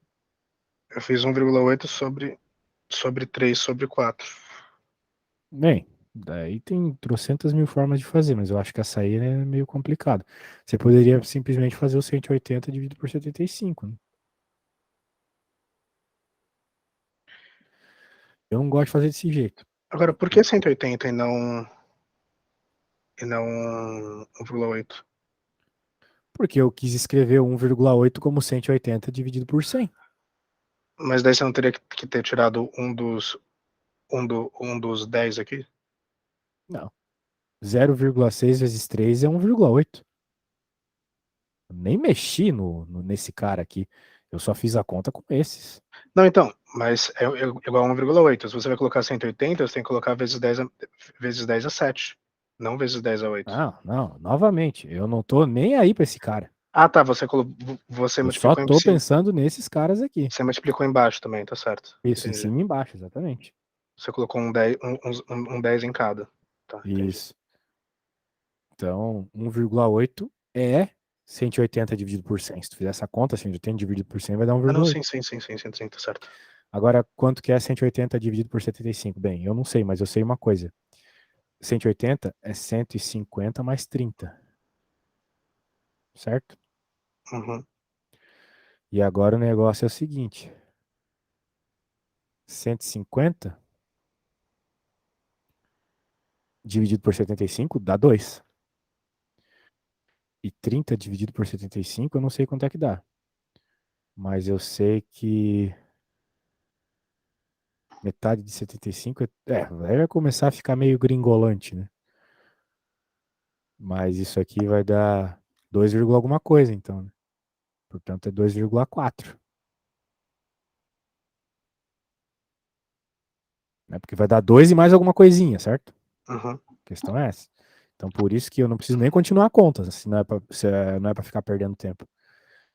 Eu fiz 1,8 sobre 3 sobre 4. Bem, daí tem trocentas mil formas de fazer, mas eu acho que essa aí é meio complicado. Você poderia simplesmente fazer o 180 dividido por 75, né? Eu não gosto de fazer desse jeito. Agora, por que 180 e não 1,8? Porque eu quis escrever 1,8 como 180 dividido por 100. Mas daí você não teria que ter tirado um dos 10 aqui? Não. 0,6 vezes 3 é 1,8. Nem mexi nesse cara aqui. Eu só fiz a conta com esses. Não, então, mas é igual a 1,8. Se você vai colocar 180, você tem que colocar vezes 10 a 7. Não vezes 10 a 8. Não, não, novamente, eu não tô nem aí pra esse cara. Ah, tá, você Eu só multiplicou em tô cima. pensando nesses caras aqui. Você multiplicou embaixo também, tá certo. Isso, em Entendi. cima e embaixo, exatamente. Você colocou um 10 em cada. Tá, entendi. Isso. Então, 1,8 é 180 dividido por 100. Se tu fizer essa conta, 180 dividido por 100 vai dar Ah, não, sim, 1,8. sim, sim, sim, sim, sim, tá certo. Agora, quanto que é 180 dividido por 75? Bem, eu não sei, mas eu sei uma coisa. 180 é 150 mais 30, certo? Uhum. E agora o negócio é o seguinte: 150 dividido por 75 dá 2. E 30 dividido por 75 eu não sei quanto é que dá. Mas eu sei que metade de 75 aí vai começar a ficar meio gringolante, né? Mas isso aqui vai dar 2, alguma coisa, então, né? Portanto, é 2,4. Né? Porque vai dar 2 e mais alguma coisinha, certo? Uhum. A questão é essa. Então, por isso que eu não preciso nem continuar a conta, se não é para ficar perdendo tempo.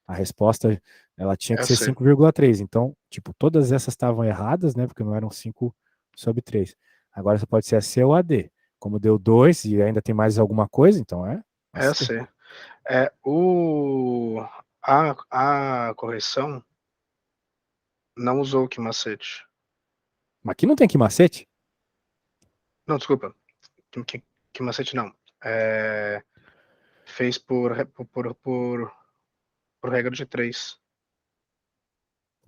A resposta, ela tinha que É ser C. 5,3. Então, tipo, todas essas estavam erradas, né? Porque não eram 5 sobre 3. Agora só pode ser a C ou a D. Como deu 2 e ainda tem mais alguma coisa, então é a É C. C. A correção não usou que macete. Mas aqui não tem que macete? Não, desculpa. Que macete não. É, fez por regra de 3.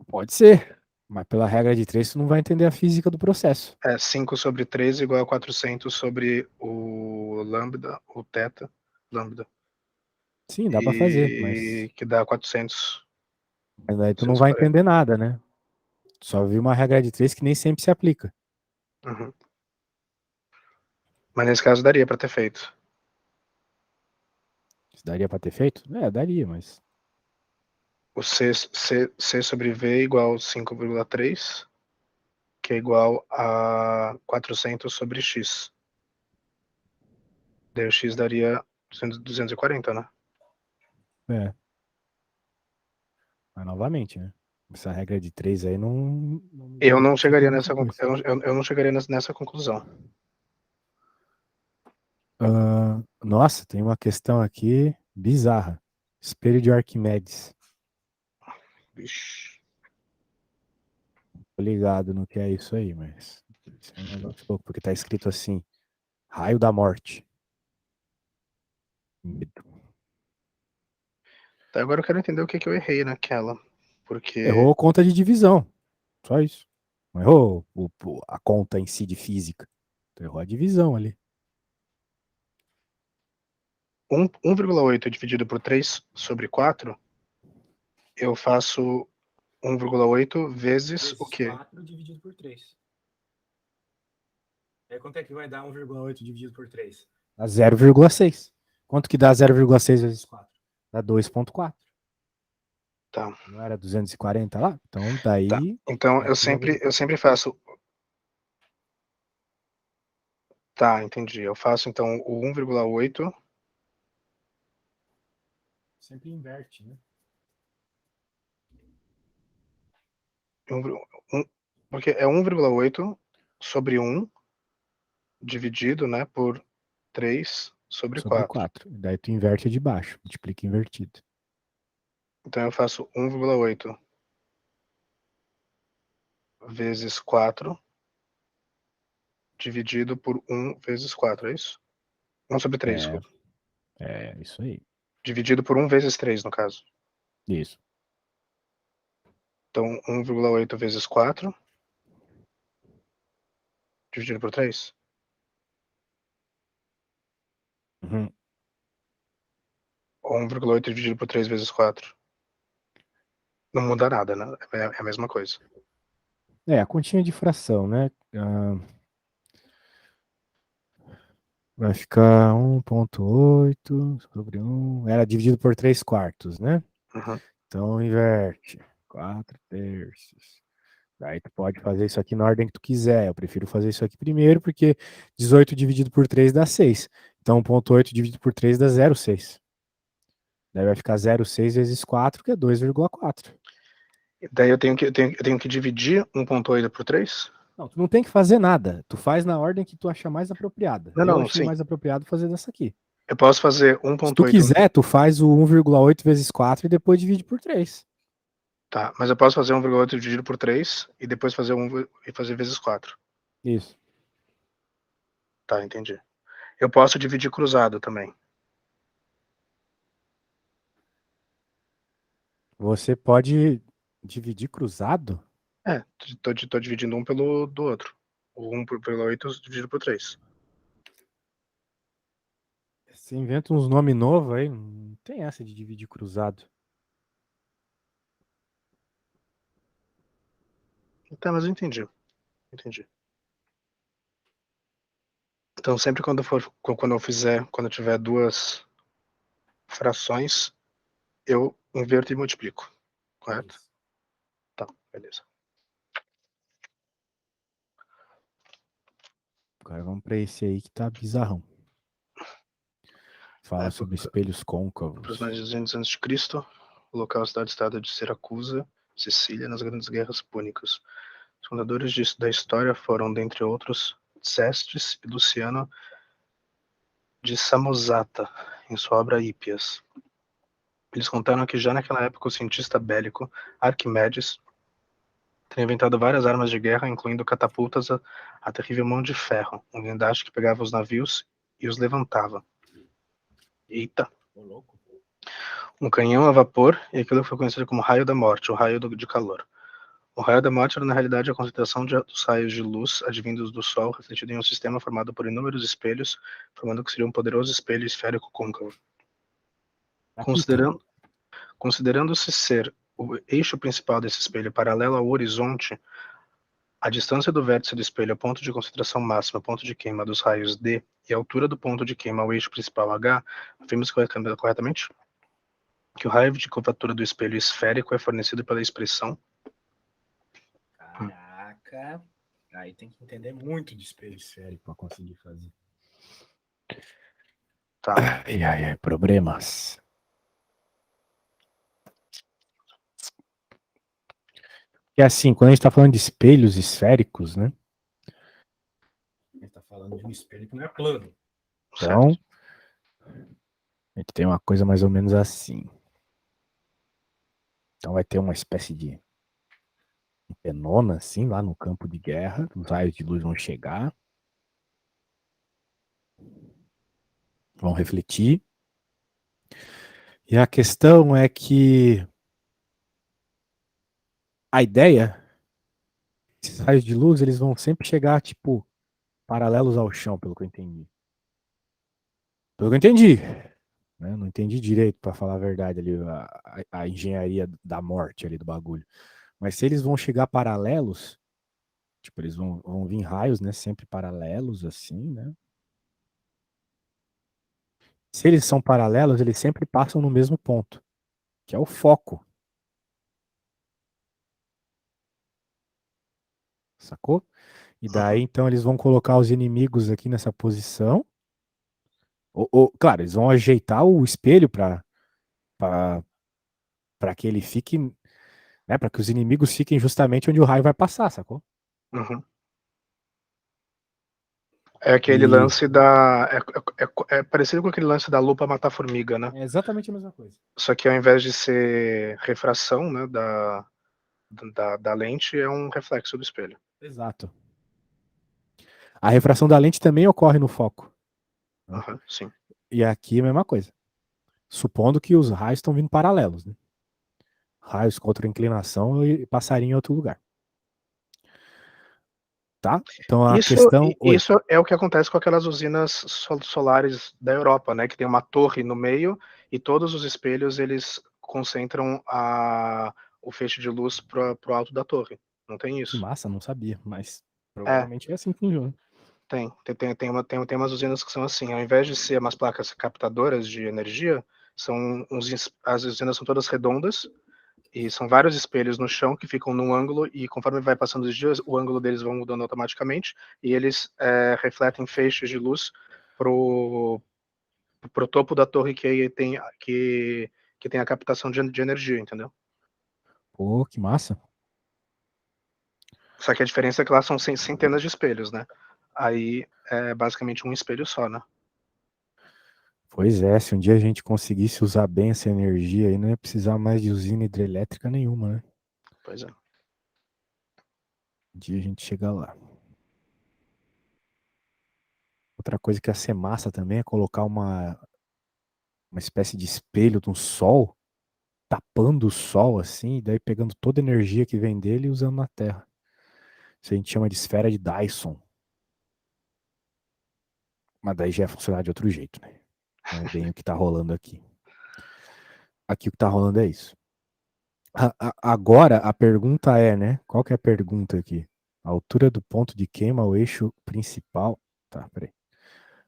Pode ser. Mas pela regra de 3, tu não vai entender a física do processo. 5 sobre 3 igual a 400 sobre o lambda, o teta, lambda. Sim, dá pra fazer, E que dá 400, mas aí tu não vai 440. entender nada, né? Só vi uma regra de 3 que nem sempre se aplica. Uhum. Mas nesse caso daria para ter feito. Isso daria pra ter feito? É, daria, mas. O C sobre V é igual a 5,3, que é igual a 400 sobre X. Daí o X daria 240, né? É. Mas novamente, né? Essa regra de 3 aí não me Eu parece não que tem chegaria muita nessa, coisa. eu não chegaria nessa conclusão. Nossa, tem uma questão aqui bizarra. Espelho de Arquimedes. Vixe. Tô ligado no que é isso aí, mas isso é um negócio louco, porque tá escrito assim: raio da morte. Medo. Tá, agora eu quero entender o que, que eu errei naquela. Porque Errou a conta de divisão. Só isso. Não errou a conta em si de física. Tu errou a divisão ali. 1,8 dividido por 3 sobre 4, eu faço 1,8 vezes o Vezes quê? 4 dividido por 3. Aí quanto é que vai dar 1,8 dividido por 3? Dá 0,6. Quanto que dá 0,6 vezes 4? Dá 2,4. Tá, Não era 240 lá? Então, tá. daí. Então Aqui já vou. eu sempre faço. Tá, entendi. Eu faço então o 1,8. Sempre inverte, né? Porque é 1,8 sobre 1 dividido, né, por 3 sobre Sobre 4. 4. Daí tu inverte de baixo. Multiplica invertido. Então eu faço 1,8 vezes 4 dividido por 1 vezes 4, é isso? 1 sobre 3, É, desculpa. isso aí. Dividido por 1 vezes 3, no caso. Isso. Então 1,8 vezes 4 dividido por 3. Uhum. Ou 1,8 dividido por 3 vezes 4. Não muda nada, né? É a mesma coisa. A continha de fração, né? Vai ficar 1,8 sobre 1. Era dividido por 3 quartos, né? Uhum. Então inverte. 4 terços. Daí tu pode fazer isso aqui na ordem que tu quiser. Eu prefiro fazer isso aqui primeiro, porque 18 dividido por 3 dá 6. Então 1,8 dividido por 3 dá 0,6. Daí vai ficar 0,6 vezes 4, que é 2,4. Daí eu tenho que dividir 1,8 por 3? Não, tu não tem que fazer nada. Tu faz na ordem que tu achar mais apropriada. Não, Eu não, achei sim. mais apropriado fazer dessa aqui. Eu posso fazer Se tu 1,8. quiser, tu faz o 1,8 vezes 4 e depois divide por 3. Tá, mas eu posso fazer 1,8 dividido por 3 e depois fazer 1 e fazer vezes 4. Isso. Tá, entendi. Eu posso dividir cruzado também. Você pode dividir cruzado? É, tô dividindo um pelo do outro. O 1 pelo 8 dividido por 3. Você inventa uns nomes novos aí. Não tem essa de dividir cruzado. Tá, mas eu entendi. Entendi. Então sempre quando eu tiver duas frações, eu inverto e multiplico. Correto? Isso. Tá, beleza. Agora vamos para esse aí que tá bizarrão. Na Fala sobre época, espelhos côncavos. aproximadamente 200 a.C., o local cidade-estado de Siracusa, Sicília, nas grandes guerras púnicas. Os fundadores da história foram, dentre outros, Cestes e Luciano de Samosata, em sua obra Hípias. Eles contaram que já naquela época o cientista bélico Arquimedes teria inventado várias armas de guerra, incluindo catapultas a terrível mão de ferro, um guindaste que pegava os navios e os levantava. Eita! Ô, louco. Um canhão a vapor e aquilo que foi conhecido como raio da morte, o raio de calor. O raio da morte era, na realidade, a concentração dos raios de luz advindos do Sol refletido em um sistema formado por inúmeros espelhos, formando o que seria um poderoso espelho esférico côncavo. A pica. Considerando, considerando-se ser o eixo principal desse espelho paralelo ao horizonte, a distância do vértice do espelho ao ponto de concentração máxima, ponto de queima dos raios D, e a altura do ponto de queima ao eixo principal H, afirma-se corretamente que o raio de curvatura do espelho esférico é fornecido pela expressão. Caraca. Aí tem que entender muito de espelho esférico para conseguir fazer. Tá. Ai, problemas. E assim, quando a gente está falando de espelhos esféricos, né? A gente está falando de um espelho que não é plano. Certo. Então, a gente tem uma coisa mais ou menos assim. Então vai ter uma espécie de penona, assim, lá no campo de guerra. Os raios de luz vão chegar, vão refletir. E a questão é que a ideia, esses raios de luz, eles vão sempre chegar, tipo, paralelos ao chão, pelo que eu entendi. Pelo que eu entendi. Né? Não entendi direito, para falar a verdade, ali, a engenharia da morte ali do bagulho. Mas se eles vão chegar paralelos, tipo, eles vão vir raios, né? Sempre paralelos, assim, né? Se eles são paralelos, eles sempre passam no mesmo ponto, que é o foco. Sacou? E daí, Uhum, então, eles vão colocar os inimigos aqui nessa posição. Claro, eles vão ajeitar o espelho para que ele fique, né, para que os inimigos fiquem justamente onde o raio vai passar, sacou? uhum. É aquele E lance da. É parecido com aquele lance da lupa matar formiga, né? é exatamente a mesma coisa. Só que ao invés de ser refração, né, da lente, é um reflexo do espelho. Exato. A refração da lente também ocorre no foco, né? Uhum, sim. E aqui é a mesma coisa. Supondo que os raios estão vindo paralelos, né? Raios contra inclinação e passaria em outro lugar, tá? Então a Isso, questão. Oi. isso é o que acontece com aquelas usinas solares da Europa, né? Que tem uma torre no meio e todos os espelhos eles concentram o feixe de luz para o alto da torre. Não tem Que isso? massa, não sabia, mas É, provavelmente é assim que funciona. tem umas usinas que são assim. Ao invés de ser umas placas captadoras de energia, as usinas são todas redondas e são vários espelhos no chão que ficam num ângulo e conforme vai passando os dias, o ângulo deles vão mudando automaticamente e eles refletem feixes de luz pro, pro topo da torre que tem a captação de energia, entendeu? Pô, que massa. Só que a diferença é que lá são centenas de espelhos, né? Aí é basicamente um espelho só, né? Pois é, se um dia a gente conseguisse usar bem essa energia aí, não ia precisar mais de usina hidrelétrica nenhuma, né? Pois é. Um dia a gente chega lá. Outra coisa que ia ser massa também é colocar uma espécie de espelho de um sol, tapando o sol assim, e daí pegando toda a energia que vem dele e usando na Terra. Isso a gente chama de esfera de Dyson. Mas daí já é funcionar de outro jeito, né? Não é bem o que tá rolando aqui. Aqui o que tá rolando é isso. Agora a pergunta é, né? Qual que é a pergunta aqui? A altura do ponto de queima ao eixo principal. Tá, peraí.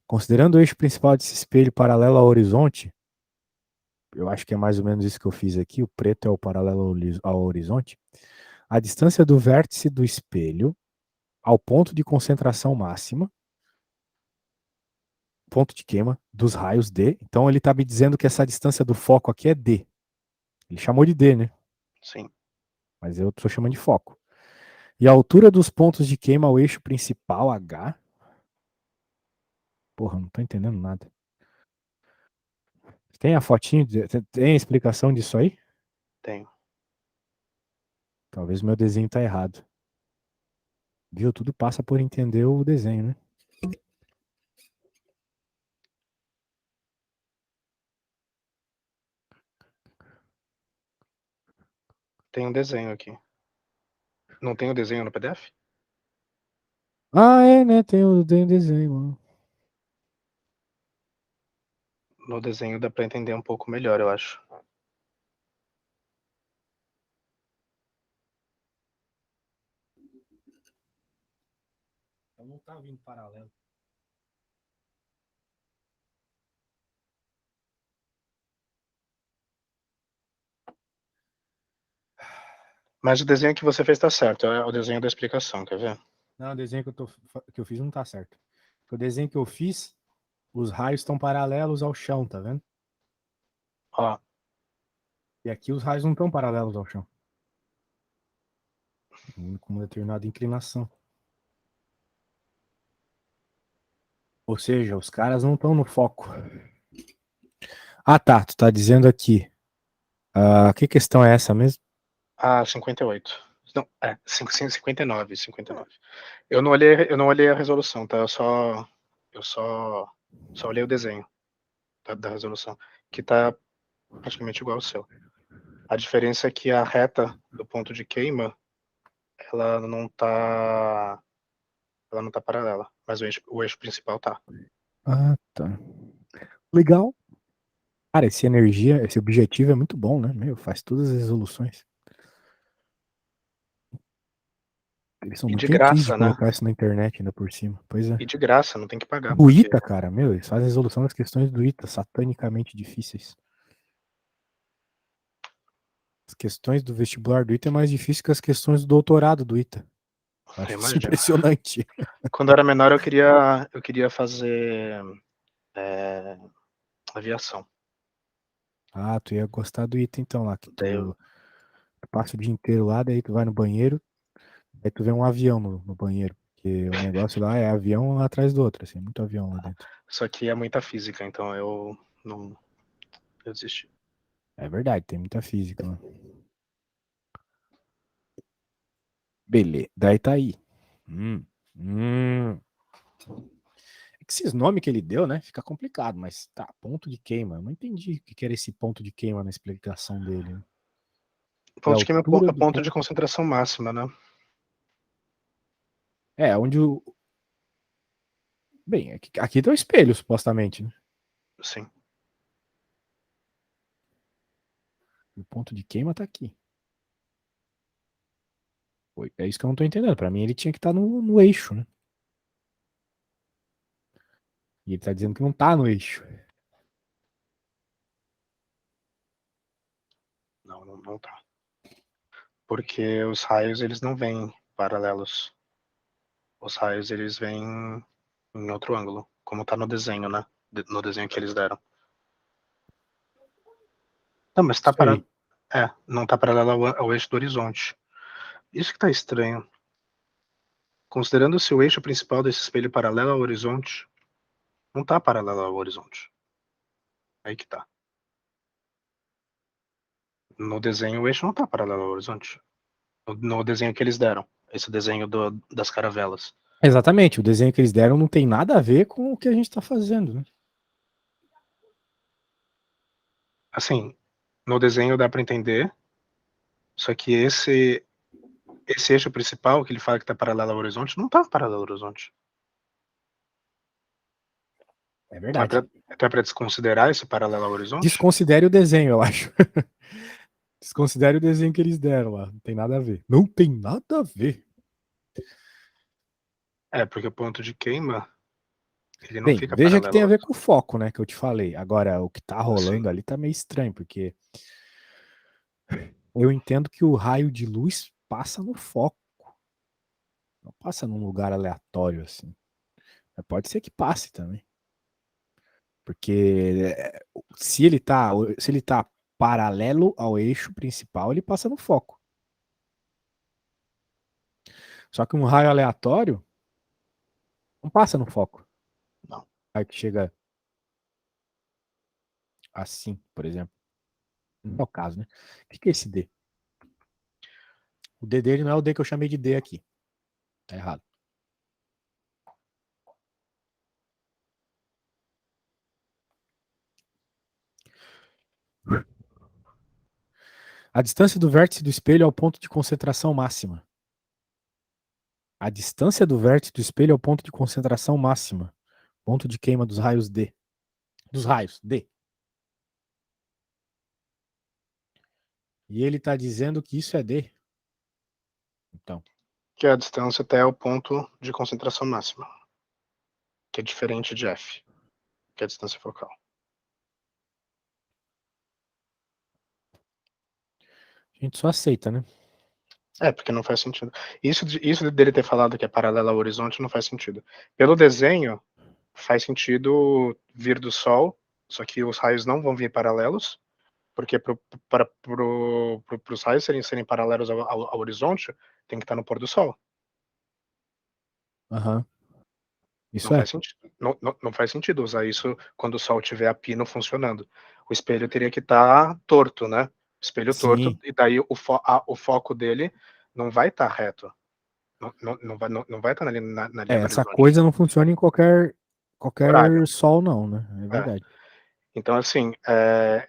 Considerando o eixo principal desse espelho paralelo ao horizonte, eu acho que é mais ou menos isso que eu fiz aqui. O preto é o paralelo ao horizonte. A distância do vértice do espelho ao ponto de concentração máxima, ponto de queima dos raios D. Então ele está me dizendo que essa distância do foco aqui é D. Ele chamou de D, né? Sim. Mas eu estou chamando de foco. E a altura dos pontos de queima ao eixo principal, H. Porra, não tô entendendo nada. Tem a fotinho? Tem a explicação disso aí? Tem. Talvez meu desenho tá errado. Viu? Tudo passa por entender o desenho, né? Tem um desenho aqui. Não tem o desenho no PDF? Ah, é, né? Tem o desenho, mano. No desenho dá para entender um pouco melhor, eu acho. Então não tá vindo paralelo. Mas o desenho que você fez está certo, é o desenho da explicação, quer ver? Não, o desenho que eu fiz não tá certo. O desenho que eu fiz, os raios estão paralelos ao chão, tá vendo? Ó, E aqui os raios não estão paralelos ao chão. Com uma determinada inclinação. Ou seja, os caras não estão no foco. Ah, tá. Tu tá dizendo aqui. Que questão é essa mesmo? 58. Não, 59, 59. Eu não olhei a resolução, tá? Eu só olhei o desenho da resolução, que tá praticamente igual ao seu. A diferença é que a reta do ponto de queima, ela não tá, ela não tá paralela, mas o eixo principal tá. Ah, tá. Legal. Cara, esse objetivo é muito bom, né? Meu, faz todas as resoluções. Eles são E de muito gentis de graça, né? colocar isso na internet ainda por cima. Pois é. E de graça, não tem que pagar, Do porque ITA, cara, meu, eles fazem a resolução das questões do ITA, satanicamente difíceis. As questões do vestibular do ITA é mais difícil que as questões do doutorado do ITA. Eu eu acho isso imagino. impressionante. Quando eu era menor, eu queria fazer aviação. Ah, tu ia gostar do ITA então lá, que Daí tu passa o dia inteiro lá, daí tu vai no banheiro, aí tu vê um avião no banheiro. Porque o negócio lá é avião um atrás do outro, assim, muito avião lá dentro. só que é muita física, então eu não eu desisti. É verdade, tem muita física lá. Beleza, daí tá aí. Hum, hum. É que esses nomes que ele deu, né? Fica complicado, mas tá, ponto de queima. Eu não entendi o que era esse ponto de queima na explicação dele, né? É a Ponto de queima altura é do ponto de ponto. concentração máxima, né? É, onde o. Bem, aqui tem o espelho, supostamente, né? Sim. O ponto de queima tá aqui. É isso que eu não tô entendendo. Pra mim, ele tinha que estar no eixo, né? E ele tá dizendo que não tá no eixo. Não, não tá. Porque os raios, eles não vêm paralelos. Os raios, eles vêm em outro ângulo, como tá no desenho, né? No desenho que eles deram. Não, mas tá Isso para... aí. não tá paralelo ao eixo do horizonte. Isso que tá estranho. Considerando-se o eixo principal desse espelho paralelo ao horizonte, não tá paralelo ao horizonte. Aí que tá. No desenho, o eixo não tá paralelo ao horizonte. No desenho que eles deram. Esse desenho das caravelas. Exatamente, o desenho que eles deram não tem nada a ver com o que a gente tá fazendo, né? Assim, no desenho dá para entender, só que esse eixo principal que ele fala que tá paralelo ao horizonte, não tá paralelo ao horizonte. É Então verdade. é pra desconsiderar esse paralelo ao horizonte? Desconsidere o desenho, eu acho. Desconsidere o desenho que eles deram lá. Não tem nada a ver. Não tem nada a ver. É, porque o ponto de queima, ele não Bem, fica veja que paralelo tem ao a ver com o horizonte. foco, né, que eu te falei. Agora, o que tá Sim. rolando ali tá meio estranho, porque eu entendo que o raio de luz passa no foco, não passa num lugar aleatório assim. Mas pode ser que passe também, porque se ele tá paralelo ao eixo principal, ele passa no foco. Só que um raio aleatório não passa no foco. Não. Aí que chega assim, por exemplo. Não é o caso, né? O que é esse D? O D dele não é o D que eu chamei de D aqui. Tá errado. A distância do vértice do espelho ao ponto de concentração máxima. A distância do vértice do espelho ao ponto de concentração máxima. Ponto de queima dos raios D. Dos raios D. E ele está dizendo que isso é D. Então, Que é a distância até o ponto de concentração máxima, que é diferente de F, que é a distância focal. a gente só aceita, né? É, porque não faz sentido. Isso dele ter falado que é paralelo ao horizonte não faz sentido. Pelo desenho, faz sentido vir do Sol, só que os raios não vão vir paralelos, porque para os raios serem paralelos ao horizonte, tem que estar no pôr do Sol. Aham. Não Isso é. faz sentido. Não faz sentido usar isso quando o Sol tiver a pino funcionando. O espelho teria que estar torto, né? O espelho torto, Sim. e daí o foco dele não vai estar reto. Não vai estar na linha do Essa horizonte. coisa não funciona em qualquer, Horário. qualquer sol, não, né? É É. verdade. Então, assim,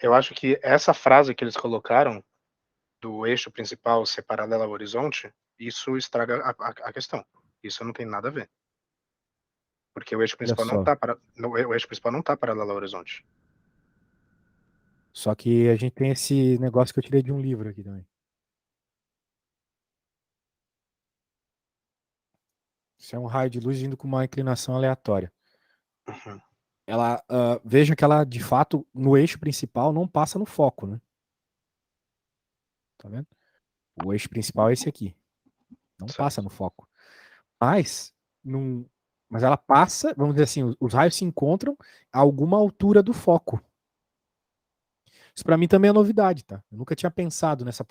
eu acho que essa frase que eles colocaram do eixo principal ser paralelo ao horizonte, isso estraga a questão. Isso não tem nada a ver. Porque o eixo Olha principal só. o eixo principal não tá paralelo ao horizonte. Só que a gente tem esse negócio que eu tirei de um livro aqui também. Isso é um raio de luz indo com uma inclinação aleatória. Uhum. Ela, veja que ela, de fato, no eixo principal não passa no foco, né? Tá vendo? O eixo principal é esse aqui. Não passa Certo. no foco. Mas, num, mas ela passa, vamos dizer assim, os raios se encontram a alguma altura do foco. Isso para mim também é novidade, tá? Eu nunca tinha pensado nessa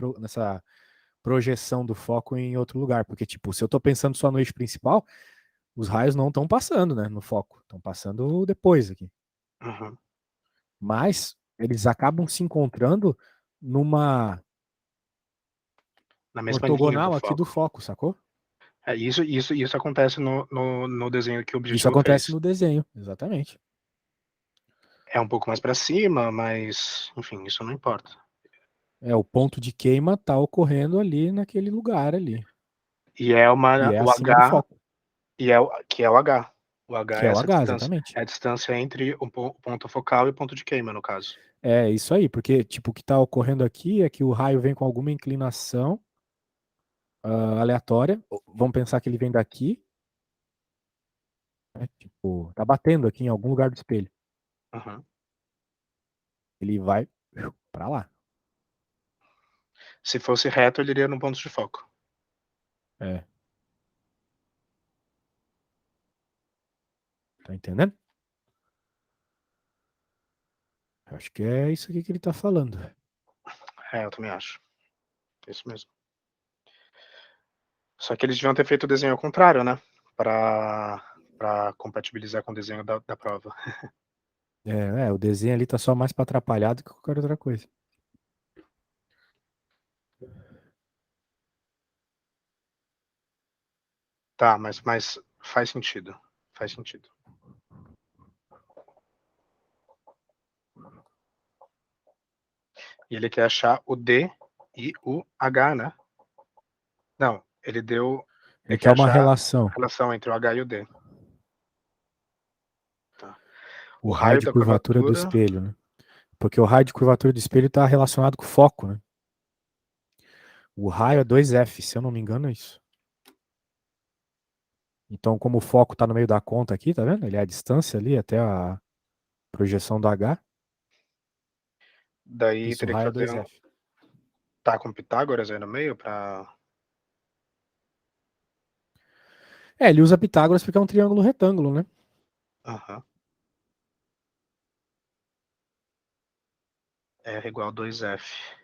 projeção do foco em outro lugar, porque, tipo, se eu tô pensando só no eixo principal, os raios não estão passando, né, no foco, estão passando depois aqui. Uhum. Mas eles acabam se encontrando numa Na mesma linha do ortogonal aqui do foco. foco, sacou? Isso acontece no desenho que o Isso Objetivo acontece fez. no desenho, exatamente. É um pouco mais para cima, mas, enfim, isso não importa. É, o ponto de queima tá ocorrendo ali naquele lugar ali. E é E uma, é o acima do H, foco, que é o H. O H que é é o essa H, distância. exatamente. É a distância entre o ponto focal e o ponto de queima, no caso. É isso aí, porque tipo, o que está ocorrendo aqui é que o raio vem com alguma inclinação aleatória. Vamos pensar que ele vem daqui, né? Tipo, tá batendo aqui em algum lugar do espelho. Uhum. Ele vai para lá. Se fosse reto, ele iria no ponto de foco. É, tá entendendo? Acho que é isso aqui que ele tá falando. É, eu também acho. Isso mesmo. Só que eles deviam ter feito o desenho ao contrário, né? Para compatibilizar com o desenho da prova. O desenho ali tá só mais para atrapalhar do que qualquer outra coisa. Tá, mas faz sentido. Faz sentido. E ele quer achar o D e o H, né? Não, Ele ele quer quer uma achar a relação. relação entre o H e o D. Tá. O O raio raio de da curvatura do curvatura. espelho, né? Porque o raio de curvatura do espelho está relacionado com o foco, né? O raio é 2F, se eu não me engano, é isso. Então, como o foco está no meio da conta aqui, tá vendo? Ele é a distância ali até a projeção do H. Daí Isso, o teria que raio é fazer 2F. tá com Pitágoras aí no meio para. É, ele usa Pitágoras porque é um triângulo retângulo, né? Aham. R igual a 2F.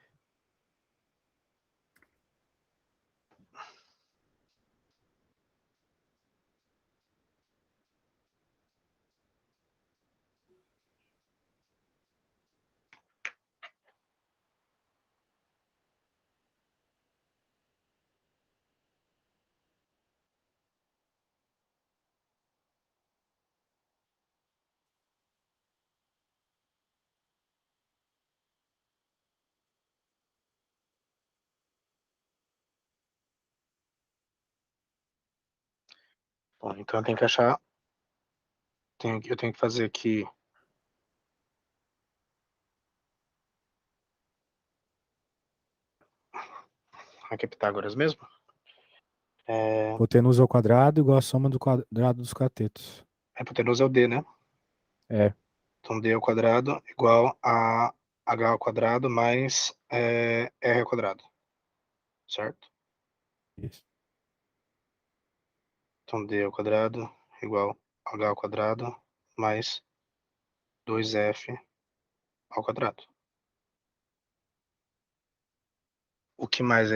Bom, então eu tenho que achar. Eu tenho que fazer aqui. Aqui é Pitágoras mesmo? É, Hipotenusa ao quadrado igual a soma do quadrado dos catetos. a hipotenusa é o D, né? É, Então D ao quadrado igual a H ao quadrado mais R ao quadrado. Certo? isso. Então D ao quadrado igual a H ao quadrado mais 2F ao quadrado. O que mais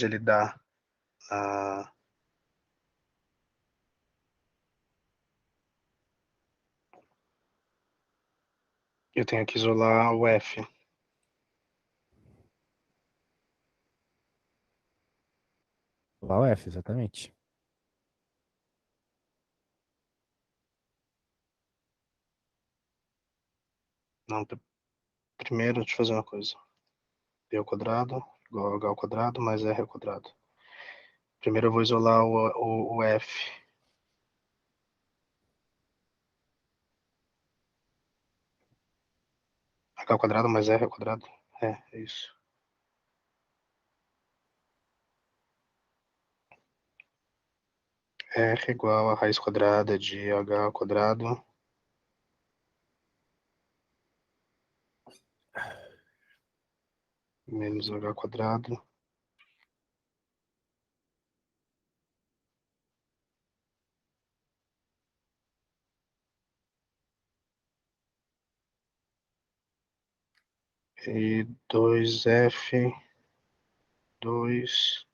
ele dá na. Eu tenho que isolar o F. Lá o F, exatamente. Não, primeiro deixa eu fazer uma coisa. D ao quadrado igual a H ao quadrado mais R ao quadrado. Primeiro eu vou isolar o F. H ao quadrado mais R ao quadrado. É isso. R igual a raiz quadrada de H ao quadrado menos H quadrado e 2F 2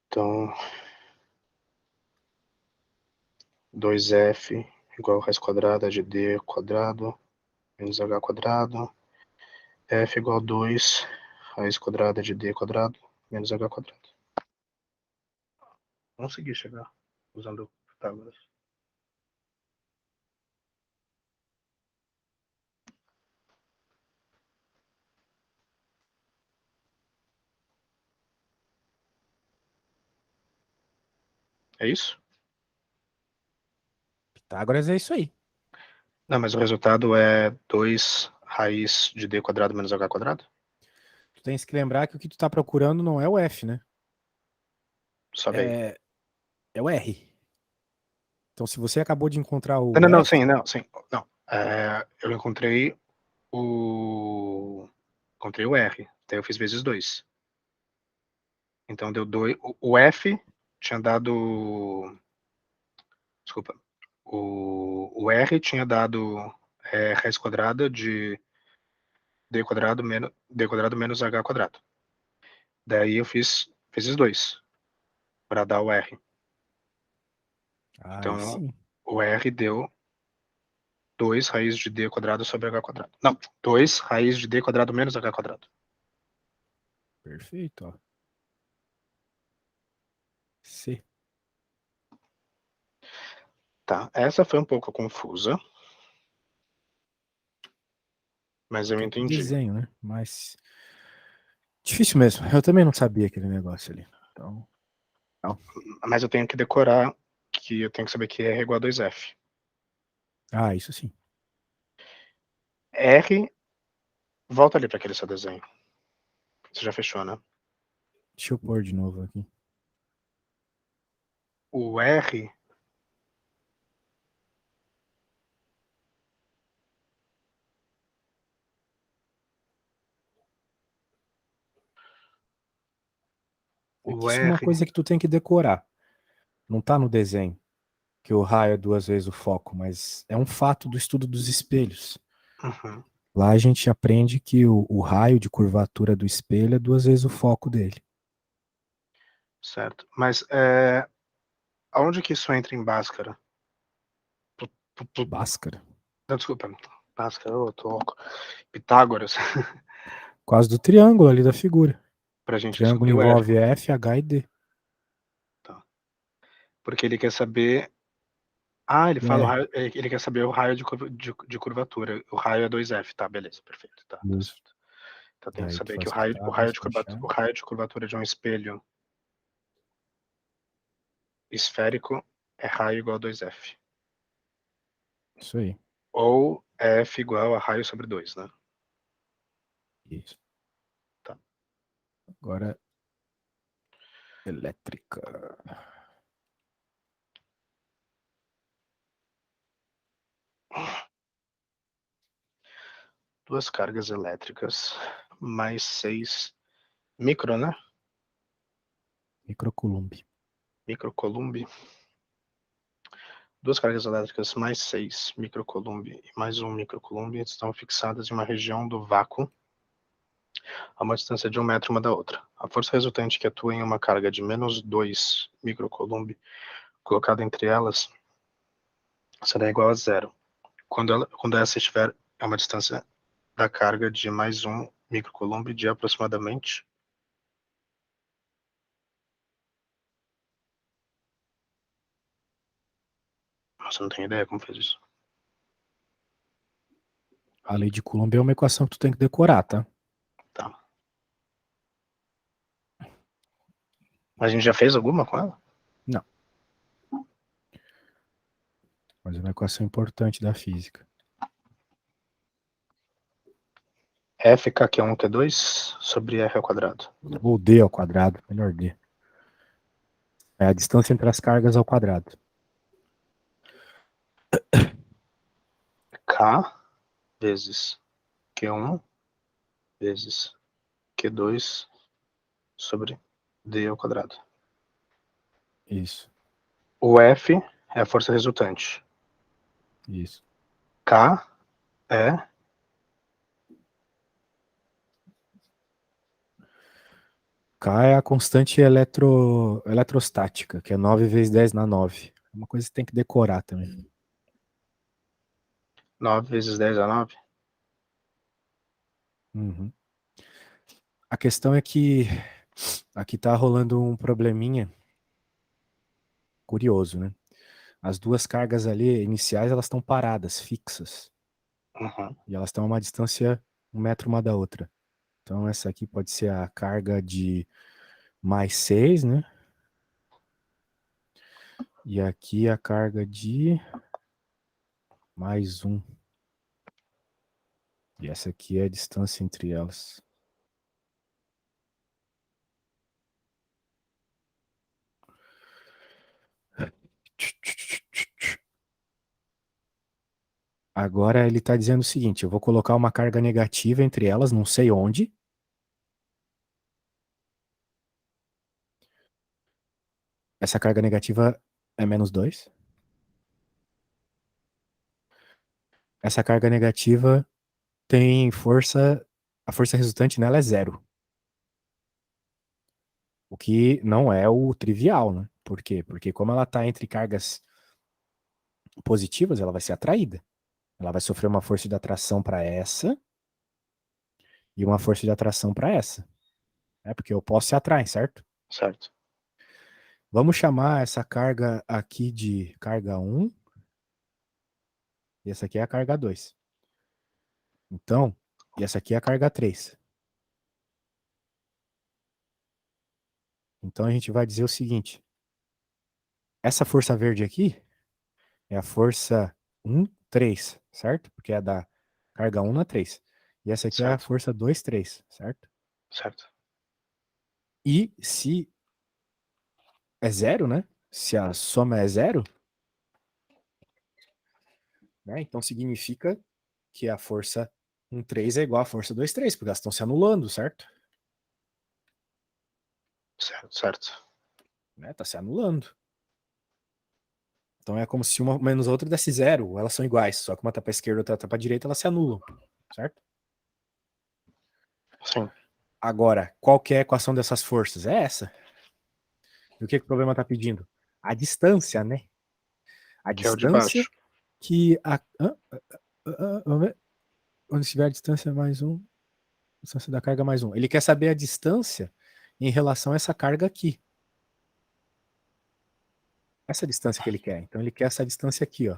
então 2F igual a raiz quadrada de D quadrado menos H quadrado, F igual a 2 raiz quadrada de D quadrado menos H quadrado. Consegui chegar usando Pitágoras. É isso? Pitágoras é isso aí. Não, mas o resultado é 2 raiz de D quadrado menos H quadrado? Tu tens que lembrar que o que tu tá procurando não é o F, né? Sobe aí. É o R. Então, se você acabou de encontrar Não, o não, não, F, sim, não, sim. Não. Eu encontrei o. Encontrei o R. Daí eu fiz vezes 2. Então deu 2. O F tinha dado. Desculpa. O R tinha dado raiz quadrada de D quadrado menos H quadrado. Daí eu fiz vezes 2 para dar o R. aí Então sim. o R deu 2 raiz de D quadrado sobre H quadrado. Não, 2 raiz de D quadrado menos H quadrado. Perfeito, ó. C. Tá, essa foi um pouco confusa, mas eu Que é do entendi. desenho, né? Mas difícil mesmo. Eu também não sabia aquele negócio ali. Então, Mas eu tenho que decorar que eu tenho que saber que R é igual a 2F. isso sim. R, volta ali para aquele seu desenho. Você já fechou, né? Deixa eu pôr de novo aqui. O R É que o isso é uma R. coisa que tu tem que decorar. Não tá no desenho, que o raio é duas vezes o foco, mas é um fato do estudo dos espelhos. Uhum, Lá a gente aprende que o raio de curvatura do espelho é duas vezes o foco dele. certo. Mas aonde que isso entra em Bhaskara? Bhaskara. Não, desculpa. Bhaskara, eu tô louco. Pitágoras, Por causa do triângulo ali da figura. pra O gente triângulo descobrir o R. envolve F, H e D. Tá. Porque ele quer saber. Ah, ele fala o É, raio, ele quer saber o raio de curvatura. O raio é 2F, tá, beleza, perfeito. Tá isso. certo. Então tem que Daí tu saber que faz Pitágoras pra achar. o raio de curvatura de um espelho esférico é raio igual a 2F. Isso aí. Ou F igual a raio sobre 2, né? Isso. Tá. Agora, elétrica. Duas cargas elétricas mais 6 micro, né? Microcoulomb. Microcoulomb. Duas cargas elétricas mais 6 microcoulomb e mais um microcoulomb estão fixadas em uma região do vácuo a uma distância de 1 metro uma da outra. A força resultante que atua em uma carga de menos 2 microcoulomb colocada entre elas será igual a zero. Quando essa estiver a uma distância da carga de mais um microcoulomb de aproximadamente. Nossa, não tenho ideia como fez isso. A lei de Coulomb é uma equação que tu tem que decorar, tá? Tá. A gente já fez alguma com ela? Não. Mas é uma equação importante da física. F k Q1 Q2 sobre R ao quadrado. Ou D ao quadrado, melhor D. É a distância entre as cargas ao quadrado. K vezes Q1 vezes Q2 sobre D ao quadrado. Isso, O F é a força resultante. isso. K é K é a constante eletrostática, que é 9 vezes 10 na 9. É uma coisa que tem que decorar também. 9 vezes 10 a 9. Uhum. A questão é que aqui tá rolando um probleminha curioso, né? As duas cargas ali iniciais, elas estão paradas, fixas. Uhum. E elas estão a uma distância 1 metro uma da outra. Então essa aqui pode ser a carga de mais 6, né? E aqui a carga de mais 1. E essa aqui é a distância entre elas. Agora ele está dizendo o seguinte: eu vou colocar uma carga negativa entre elas, não sei onde. Essa carga negativa é -2. Essa carga negativa tem força, a força resultante nela é 0. O que não é o trivial, né? Por quê? Porque como ela está entre cargas positivas, ela vai ser atraída. Ela vai sofrer uma força de atração para essa e uma força de atração para essa. É porque opostos se atraem, certo? Certo. Vamos chamar essa carga aqui de carga 1 e essa aqui é a carga 2. Então, e essa aqui é a carga 3. Então a gente vai dizer o seguinte: essa força verde aqui é a força 1, 3, certo? Porque é da carga 1 na 3. E essa aqui é a Certo. força 2, 3, certo? Certo. E se é 0, né? Se a soma é 0, né? Então significa que a força 1, 3 é igual à força 2, 3, porque elas estão se anulando, certo? Certo. Certo. Né? Tá se anulando. Então é como se uma menos a outra desse 0, elas são iguais, só que uma tá para esquerda e outra tá para direita, elas se anulam, certo? Sim. Agora, qual que é a equação dessas forças? É essa. E o que o problema está pedindo? A distância, né? A Que é o de distância baixo. que onde estiver a distância mais 1, distância da carga mais 1. Ele quer saber a distância em relação a essa carga aqui. Essa distância que ele quer. Então ele quer essa distância aqui, ó.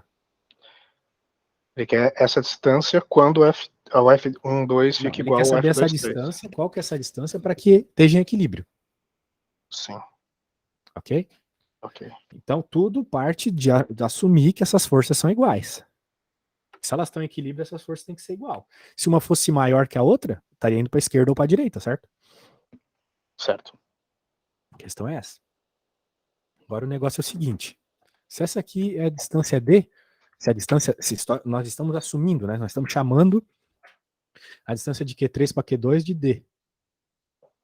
Ele quer essa distância quando o F1, 2 Não, fica ele quer igual ao saber essa F2, 3. distância, qual que é essa distância para que esteja em equilíbrio, Sim. ok? Ok. Então tudo parte de assumir que essas forças são iguais. Se elas estão em equilíbrio, essas forças têm que ser igual. Se uma fosse maior que a outra, estaria indo para a esquerda ou para a direita, certo? Certo. A questão é essa. Agora o negócio é o seguinte: se essa aqui é a distância D, se a distância, nós estamos assumindo, né? Nós estamos chamando a distância de Q3 para Q2 de D.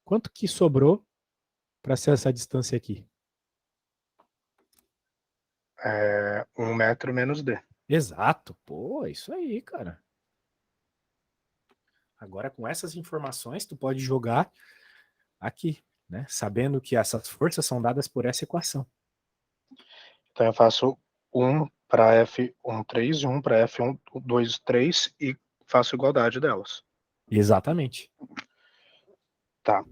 Quanto que sobrou para ser essa distância aqui? É 1 metro menos D. Exato. Pô, isso aí, cara. Agora com essas informações, tu pode jogar aqui, né? Sabendo que essas forças são dadas por essa equação. Então eu faço 1 para F1, 3 e 1 para F1, 2, 3 e faço igualdade delas. Exatamente. Tá.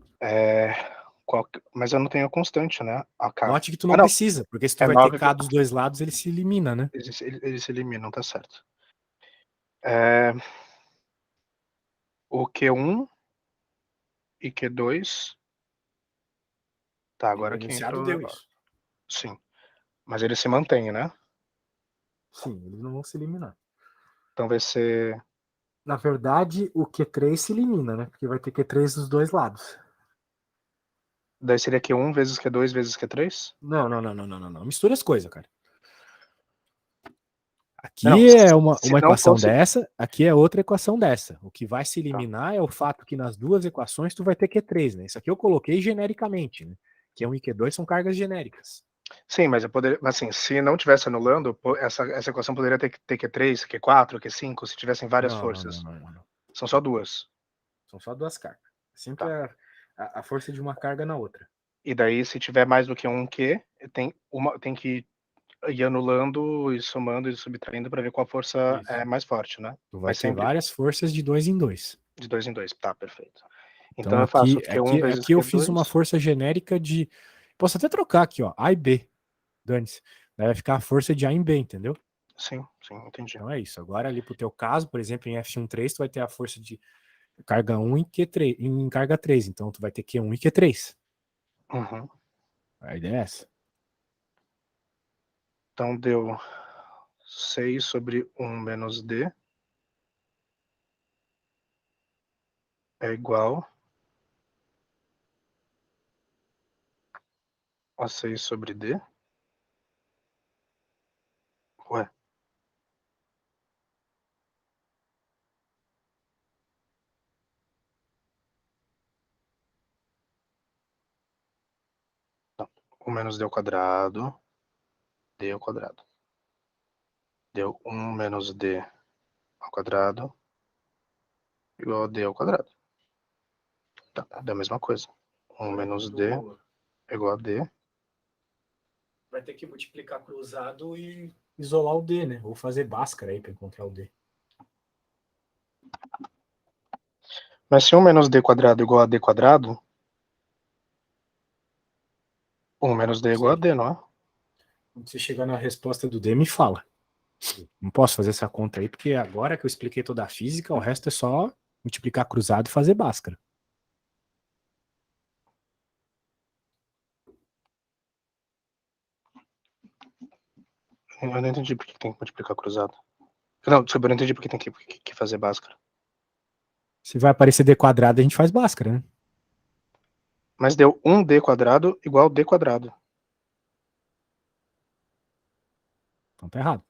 Mas eu não tenho a constante, né? A K. Note que tu Ah, não não. precisa, porque se tu É vai ter 9. K dos dois lados, ele se elimina, né? Eles se eliminam, tá certo. É, o Q1 e Q2 Tá, E agora o que enunciado entrou. deu isso. Sim. Mas ele se mantém, né? Sim, eles não vão se eliminar. Então vai ser. Na verdade, o Q3 se elimina, né? Porque vai ter Q3 dos dois lados. Daí seria Q1 vezes Q2 vezes Q3? Não. Mistura as coisas, cara. Não, Aqui é se uma não equação fosse. dessa, aqui é outra equação dessa. O que vai se eliminar é o fato que nas duas equações tu vai ter Q3, né? Isso aqui eu coloquei genericamente, né? Q1 e Q2 são cargas genéricas. Sim, mas eu poderia. Assim, se não tivesse anulando, essa equação poderia ter Q3, Q4, Q5, se tivessem várias forças. Não. São só duas. São só duas cargas. Sempre Tá. a força de uma carga na outra. E daí, se tiver mais do que um Q, tem que ir anulando e somando e subtraindo para ver qual força Isso. é mais forte, né? Tu vai Mas ter sempre várias forças de dois em dois. de dois em dois. Tá, perfeito. Então Então eu faço aqui, Q1 aqui, vezes aqui eu fiz uma Q2. força genérica de. Posso até trocar aqui, ó. A e B. Dane-se. Daí vai ficar a força de A em B, entendeu? Sim, entendi. Então é isso. Agora, ali pro teu caso, por exemplo, em F1.3, tu vai ter a força de carga 1 em Q3, em carga 3. Então, tu vai ter Q1 e Q3. Uhum. A ideia é essa. Então deu 6 sobre 1 menos D é igual a 6 sobre D. Ué, o menos D ao quadrado. D ao quadrado. Deu 1 menos D ao quadrado igual a D ao quadrado. Tá, deu a mesma coisa. 1 menos D é igual a D. Vai ter que multiplicar cruzado e isolar o D, né? Ou fazer Bhaskara aí para encontrar o D. Mas se 1 menos D quadrado é igual a D quadrado, 1 menos D é igual a Sei. D, não é? Quando você chegar na resposta do D, me fala. Não posso fazer essa conta aí, porque agora que eu expliquei toda a física, o resto é só multiplicar cruzado e fazer Bhaskara. Eu não entendi por que tem que multiplicar cruzado. Não, desculpa, eu não entendi por que tem que fazer Bhaskara. Se vai aparecer D quadrado, a gente faz Bhaskara, né? Mas deu 1D quadrado igual a D quadrado. Então tá errado.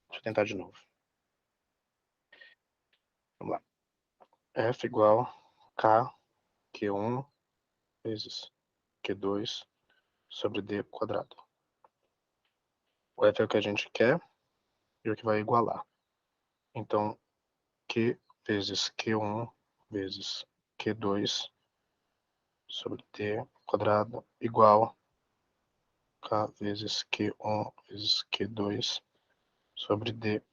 Deixa eu tentar de novo. Vamos lá. F igual K Q1 vezes Q2 sobre D quadrado. O F é o que a gente quer e o que vai igualar. Então, Q vezes Q1 vezes Q2 sobre D quadrado igual K vezes Q1 vezes Q2 sobre D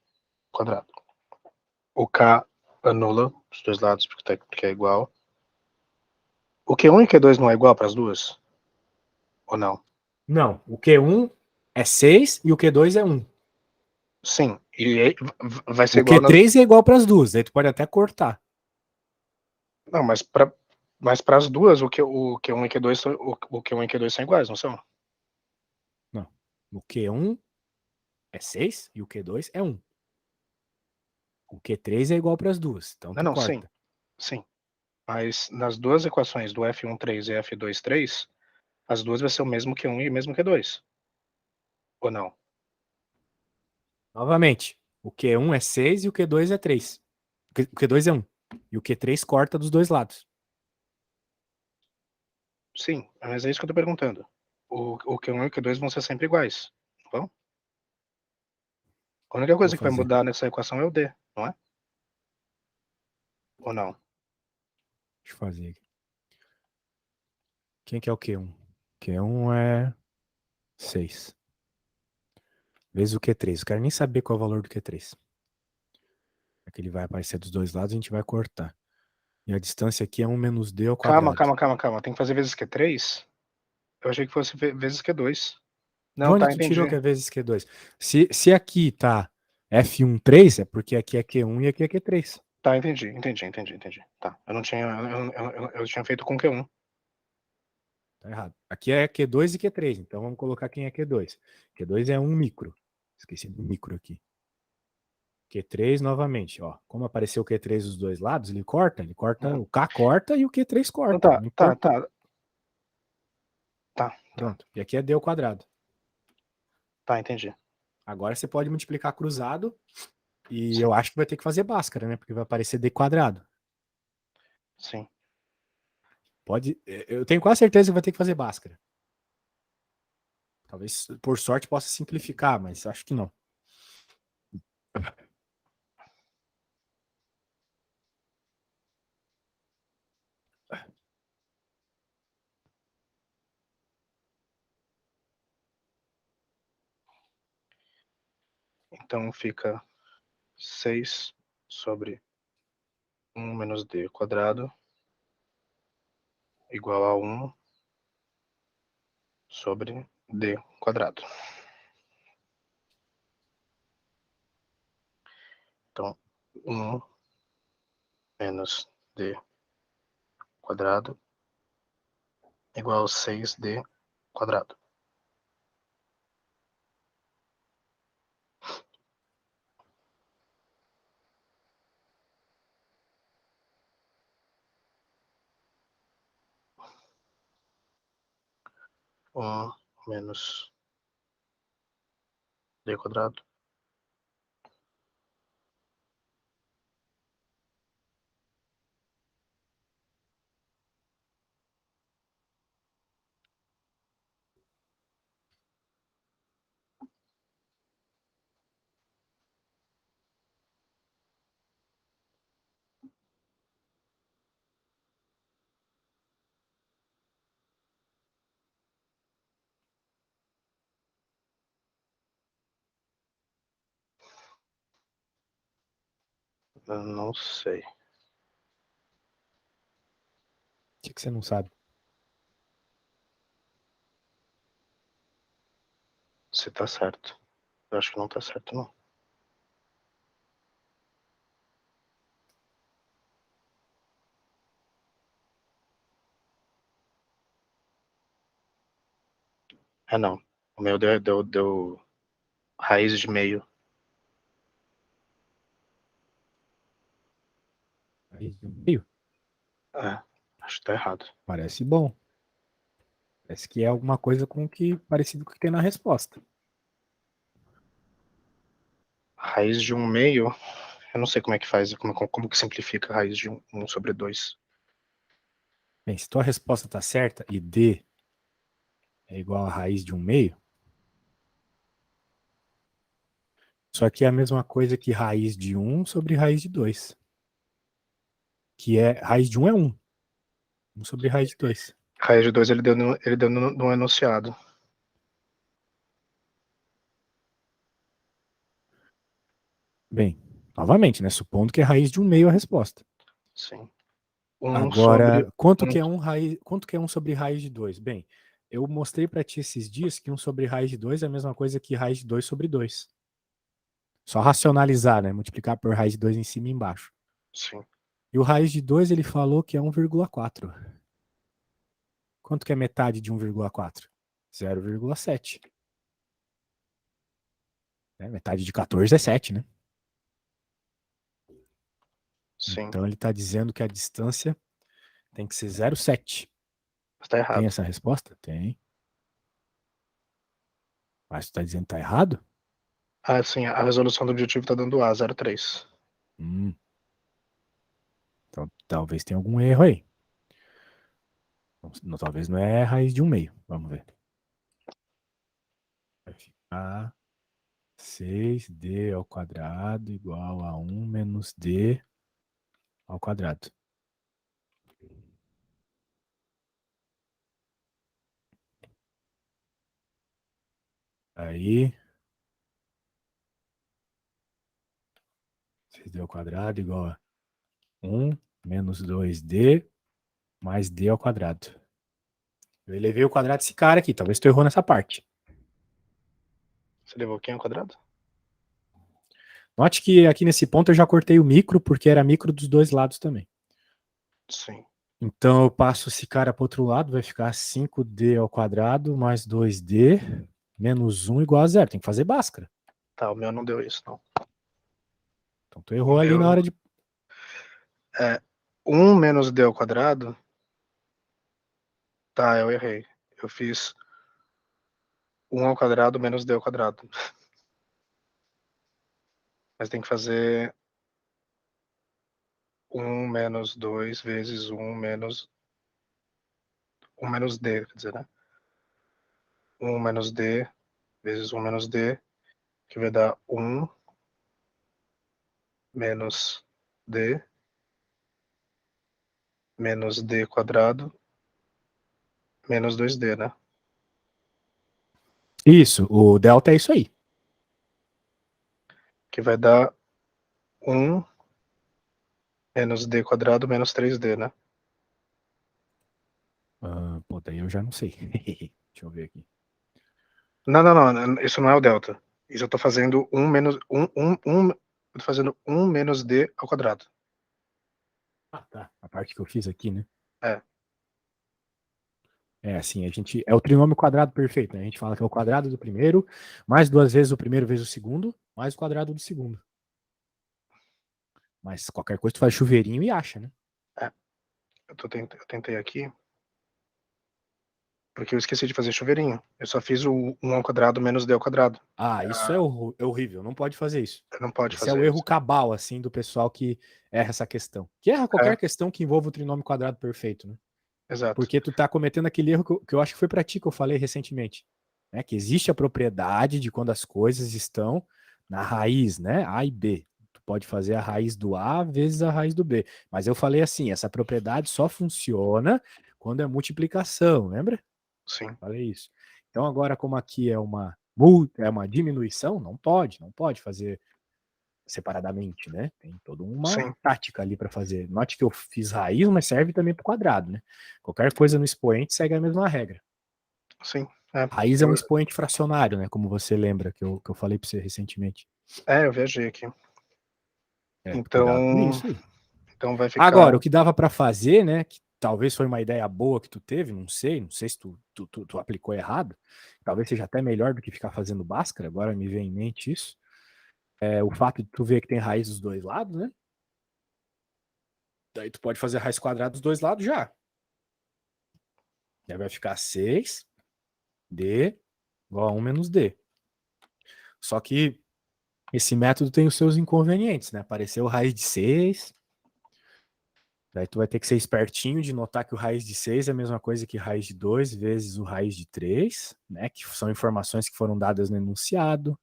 quadrado. O K anula os dois lados porque é igual. O Q1 e Q2 não é igual para as duas? Ou não? Não, o Q1 é 6 e o Q2 é 1. Sim, e vai ser O igual nas. Q3 é igual para as duas, aí tu pode até cortar. Não, mas para as duas, o Q1 e Q2 o Q1 e Q2 são iguais, não são? Não. O Q1 é 6 e o Q2 é 1. O Q3 é igual para as duas, então Não, tu não, sim. corta. Sim. Mas nas duas equações do F13 e F23, as duas vai ser o mesmo Q1 e o mesmo Q2. Ou não? Novamente, o Q1 é 6 e o Q2 é 3. O Q2 é 1. E o Q3 corta dos dois lados. Sim, mas é isso que eu tô perguntando. O Q1 e o Q2 vão ser sempre iguais, não vão? A única Vou coisa que vai fazer. mudar nessa equação é o D, não é? Ou não? Deixa eu fazer aqui. Quem que é o Q1? Q1 é 6. Vezes o Q3. Eu quero nem saber qual é o valor do Q3. É que ele vai aparecer dos dois lados, a gente vai cortar. E a distância aqui é 1 menos D ao Calma, quadrado. calma, calma, calma. Tem que fazer vezes Q3? Eu achei que fosse vezes Q2. De Não, onde tá, tu tirou entendi. que é vezes Q2? Se aqui tá F1, 3, é porque aqui é Q1 e aqui é Q3. Tá, entendi. Tá, eu tinha feito com Q1. Tá errado. Aqui é Q2 e Q3, então vamos colocar quem é Q2. Q2 é 1 micro. Esqueci do micro aqui. Q3 novamente, ó. Como apareceu o Q3 dos dois lados, ele corta, o K corta e o Q3 corta. Então, Não importa. Tá. Pronto. E aqui é D ao quadrado. Tá, entendi. Agora você pode multiplicar cruzado e Sim. eu acho que vai ter que fazer Bhaskara, né? Porque vai aparecer D quadrado. Sim. Pode. Eu tenho quase certeza que vai ter que fazer Bhaskara. Talvez, por sorte, possa simplificar, mas acho que não. Então fica 6 sobre 1 menos D quadrado igual a 1 sobre D quadrado. Então, 1 menos D quadrado igual a 6D quadrado. Menos D quadrado eu não sei. O que você não sabe? Se tá certo. Eu acho que não tá certo, não. É não. O meu deu raiz de meio. Raiz de meio? É, acho que tá errado. Parece bom. Parece que é alguma coisa com que parecido com o que tem na resposta. Raiz de 1 meio, eu não sei como é que faz, como que simplifica a raiz de 1 sobre 2. Bem, se tua resposta está certa e D é igual a raiz de 1 meio, isso aqui é a mesma coisa que raiz de 1 sobre raiz de 2. Que é, raiz de 1 é 1. 1 sobre raiz de 2. Raiz de 2 ele deu no enunciado. Bem, novamente, né? Supondo que é raiz de 1 meio a resposta. Sim. 1 sobre Agora, quanto 1. que é 1 sobre raiz de 2? Bem, eu mostrei para ti esses dias que 1 sobre raiz de 2 é a mesma coisa que raiz de 2 sobre 2. Só racionalizar, né? Multiplicar por raiz de 2 em cima e embaixo. Sim. E o raiz de 2 ele falou que é 1,4. Quanto que é metade de 1,4? 0,7. Metade de 14 é 7, né? Sim. Então ele está dizendo que a distância tem que ser 0,7. Mas tá Tem errado. essa resposta? Tem. Mas tu está dizendo que está errado? Ah, sim, a resolução do objetivo tá dando A, 0,3. Então talvez tenha algum erro aí. Não, talvez não é raiz de 1 meio. Vamos ver. Vai ficar 6D ao quadrado igual a 1 menos D ao quadrado. Aí, 6D ao quadrado igual a 1 menos 2D mais D ao quadrado. Eu elevei o quadrado desse cara aqui. Talvez tu errou nessa parte. Você levou quem ao quadrado? Note que aqui nesse ponto eu já cortei o micro, porque era micro dos dois lados também. Sim. Então eu passo esse cara para outro lado, vai ficar 5D ao quadrado mais 2D menos 1 igual a zero. Tem que fazer Bhaskara. Tá, o meu não deu isso, não. Então tu O errou ali na meu hora de... é 1 menos d ao quadrado. Tá, eu errei. Eu fiz 1 ao quadrado menos d ao quadrado. Mas tem que fazer 1 menos 2 vezes 1 menos d, quer dizer, né? 1 menos d vezes 1 menos d, que vai dar 1 menos d menos d quadrado menos 2d, né? Isso, o delta é isso aí. Que vai dar 1 menos d quadrado menos 3d, né? Pô, daí eu já não sei. Deixa eu ver aqui. Não, não, não, isso não é o delta. Isso eu tô fazendo 1 menos 1, eu tô fazendo 1 menos d ao quadrado. Ah, tá. A parte que eu fiz aqui, né? É, É assim, a gente. É o trinômio quadrado perfeito, né? A gente fala que é o quadrado do primeiro, mais duas vezes o primeiro vezes o segundo, mais o quadrado do segundo. Mas qualquer coisa tu faz chuveirinho e acha, né? é. Eu tentei aqui, porque eu esqueci de fazer chuveirinho. Eu só fiz o 1 ao quadrado menos d ao quadrado. Ah, isso é horrível, não pode fazer isso. Não pode Esse é o fazer erro isso. cabal, assim, do pessoal que erra essa questão. Que erra É, qualquer questão que envolva o trinômio quadrado perfeito, né? exato. Porque tu tá cometendo aquele erro que eu acho que foi pra ti que eu falei recentemente. Né? Que existe a propriedade de quando as coisas estão na raiz, né? A e B. Tu pode fazer a raiz do A vezes a raiz do B. Mas eu falei assim, essa propriedade só funciona quando é multiplicação, lembra? Sim, Falei isso. Então agora, como aqui é uma diminuição, não pode fazer separadamente, né? Tem toda uma sim, tática ali para fazer. Note que eu fiz raiz, mas serve também para o quadrado, né? Qualquer coisa no expoente segue a mesma regra. sim. É, Raiz é um expoente fracionário, né? Como você lembra que eu falei para você recentemente. eu viajei aqui. É, cuidado com Então, isso aí. então vai ficar. Agora, o que dava para fazer, né? Que talvez foi uma ideia boa que tu teve, não sei se tu aplicou errado. Talvez seja até melhor do que ficar fazendo Bhaskara, agora me vem em mente isso. É o fato de tu ver que tem raiz dos dois lados, né? Daí tu pode fazer raiz quadrada dos dois lados já. Daí vai ficar 6D igual a 1 menos D. Só que esse método tem os seus inconvenientes, né? Apareceu raiz de 6. Daí tu vai ter que ser espertinho de notar que o raiz de 6 é a mesma coisa que raiz de 2 vezes o raiz de 3, né? Que são informações que foram dadas no enunciado.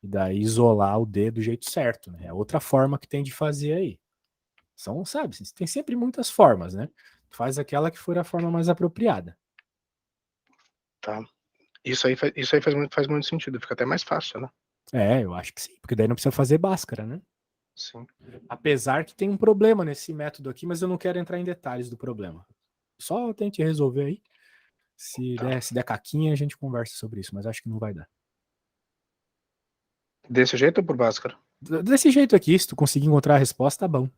E daí isolar o D do jeito certo, né? É outra forma que tem de fazer aí. São, sabe, tem sempre muitas formas, né? Tu faz aquela que for a forma mais apropriada. Tá. Isso aí faz muito sentido. Fica até mais fácil, né? É, eu acho que sim, porque daí não precisa fazer Bhaskara, né? Sim. Apesar que tem um problema nesse método aqui, mas eu não quero entrar em detalhes do problema. Só tente resolver aí. Tá. Se der caquinha, a gente conversa sobre isso, mas acho que não vai dar. Desse jeito ou por Bhaskara? Desse jeito aqui, se tu conseguir encontrar a resposta, tá bom.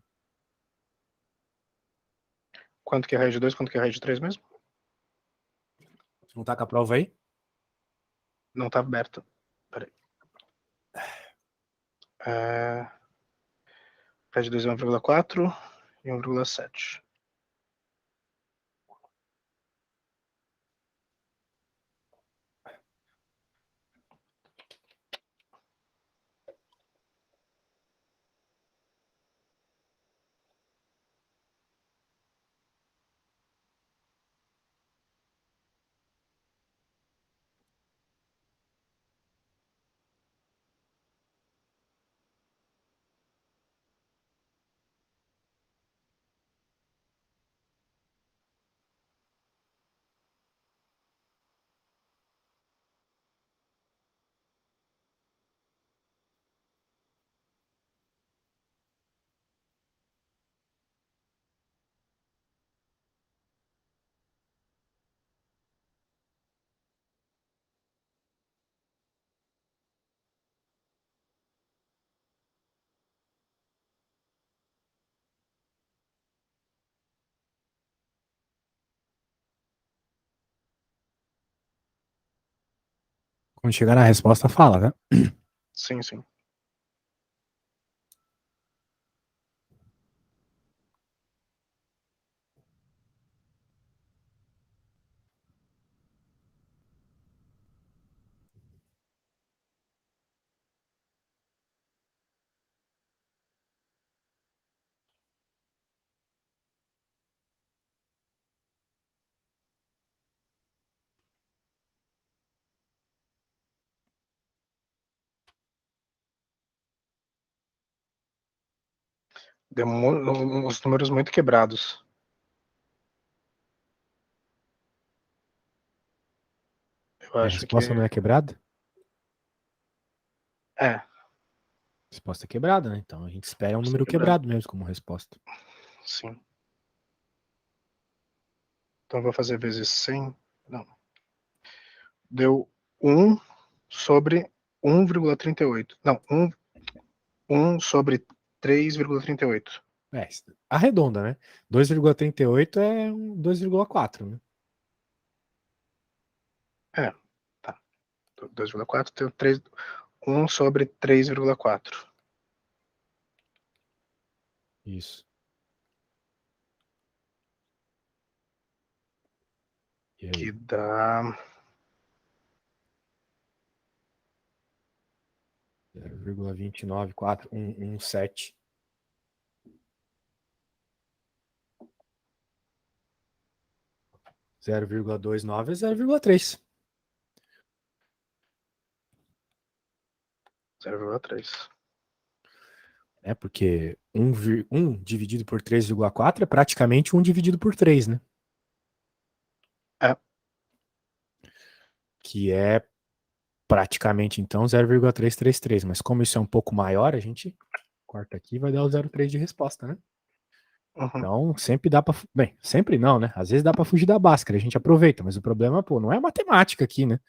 Quanto que é raiz de 2? Quanto que é raiz de 3 mesmo? Tu não tá com a prova aí? Não tá aberto. Peraí. É... Raiz de 2 é 1,4 e 1,7. Quando chegar na resposta, fala, né? Sim, sim. Deu uns números muito quebrados. Eu E a acho que resposta não é quebrada? é, A resposta é quebrada, né? Então a gente espera um precisa número quebrar. quebrado mesmo como resposta. Sim. Então eu vou fazer vezes 100. Não. Deu 1 sobre 1,38. Não, 1 sobre 3,38. É, arredonda, né? 2,38 é 2,4, né? É, tá. 2,4 tem 3, 1 sobre 3,4. Isso. E Que aí? dá 0,29417. 0,29 é 0,3. 0,3. Né? Porque 1 dividido por 3,4 é praticamente 1 dividido por 3, né? É. Que é praticamente, então, 0,333. Mas como isso é um pouco maior, a gente corta aqui e vai dar o 0,3 de resposta, né? Uhum. Então, sempre dá para. Bem, sempre não, né? Às vezes dá para fugir da Bhaskara, a gente aproveita, mas o problema, pô, não é a matemática aqui, né?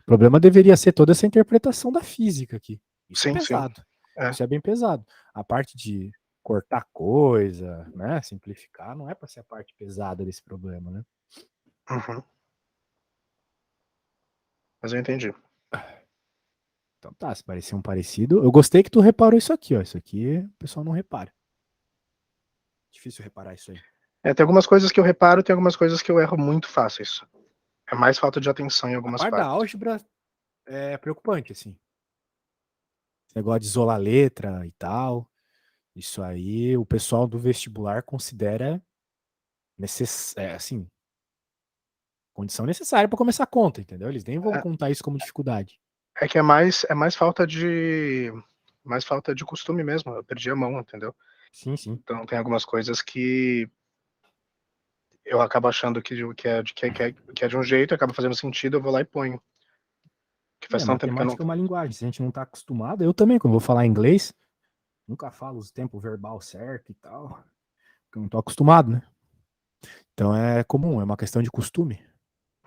O problema deveria ser toda essa interpretação da física aqui. Isso é Sim, sim. pesado. É. Isso é bem pesado. A parte de cortar coisa, né? Simplificar, não é para ser a parte pesada desse problema, né? Uhum. Mas eu entendi. Então tá, se parecia um parecido. Eu gostei que tu reparou isso aqui, ó. Isso aqui o pessoal não repara. Difícil reparar isso aí. É, tem algumas coisas que eu reparo, tem algumas coisas que eu erro muito fáceis. É mais falta de atenção em A algumas parte da partes. álgebra é preocupante, assim. Esse negócio de isolar letra e tal. Isso aí o pessoal do vestibular considera assim, condição necessária para começar a conta, entendeu? Eles nem vão É, contar isso como dificuldade. é que é mais falta de costume mesmo. Eu perdi a mão, entendeu? Sim, sim. Então tem algumas coisas que eu acabo achando que é de um jeito, acaba fazendo sentido, eu vou lá e ponho. Que É, faz tanto tempo que eu não. matemática é uma linguagem. Se a gente não está acostumado, eu também, quando vou falar inglês, nunca falo os tempos verbal certo e tal. Porque eu não estou acostumado, né? Então é comum, é uma questão de costume.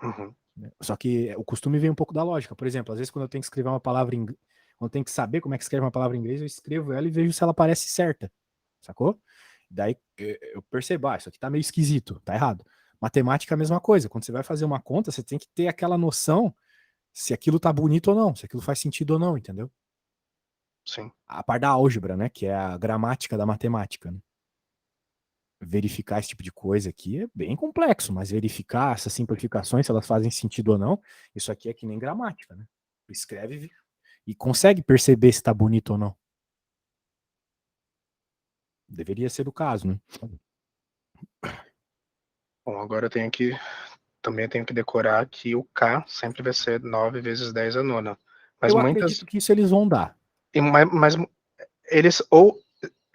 Uhum. Né? Só que o costume vem um pouco da lógica. Por exemplo, às vezes quando eu tenho que escrever uma palavra em inglês, quando eu tenho que saber como é que escreve uma palavra em inglês, eu escrevo ela e vejo se ela parece certa. Sacou? Daí eu percebo, isso aqui tá meio esquisito, tá errado. Matemática é a mesma coisa. Quando você vai fazer uma conta, você tem que ter aquela noção se aquilo tá bonito ou não, se aquilo faz sentido ou não, entendeu? Sim. A parte da álgebra, né, que é a gramática da matemática, né? Verificar esse tipo de coisa aqui é bem complexo, mas verificar essas simplificações, se elas fazem sentido ou não, isso aqui é que nem gramática, né? Escreve e consegue perceber se tá bonito ou não. Deveria ser o caso, né? Bom, agora eu também tenho que decorar que o K sempre vai ser 9 vezes 10 a nona. Mas Eu muitas. acredito que isso eles vão dar. Mas eles. Ou.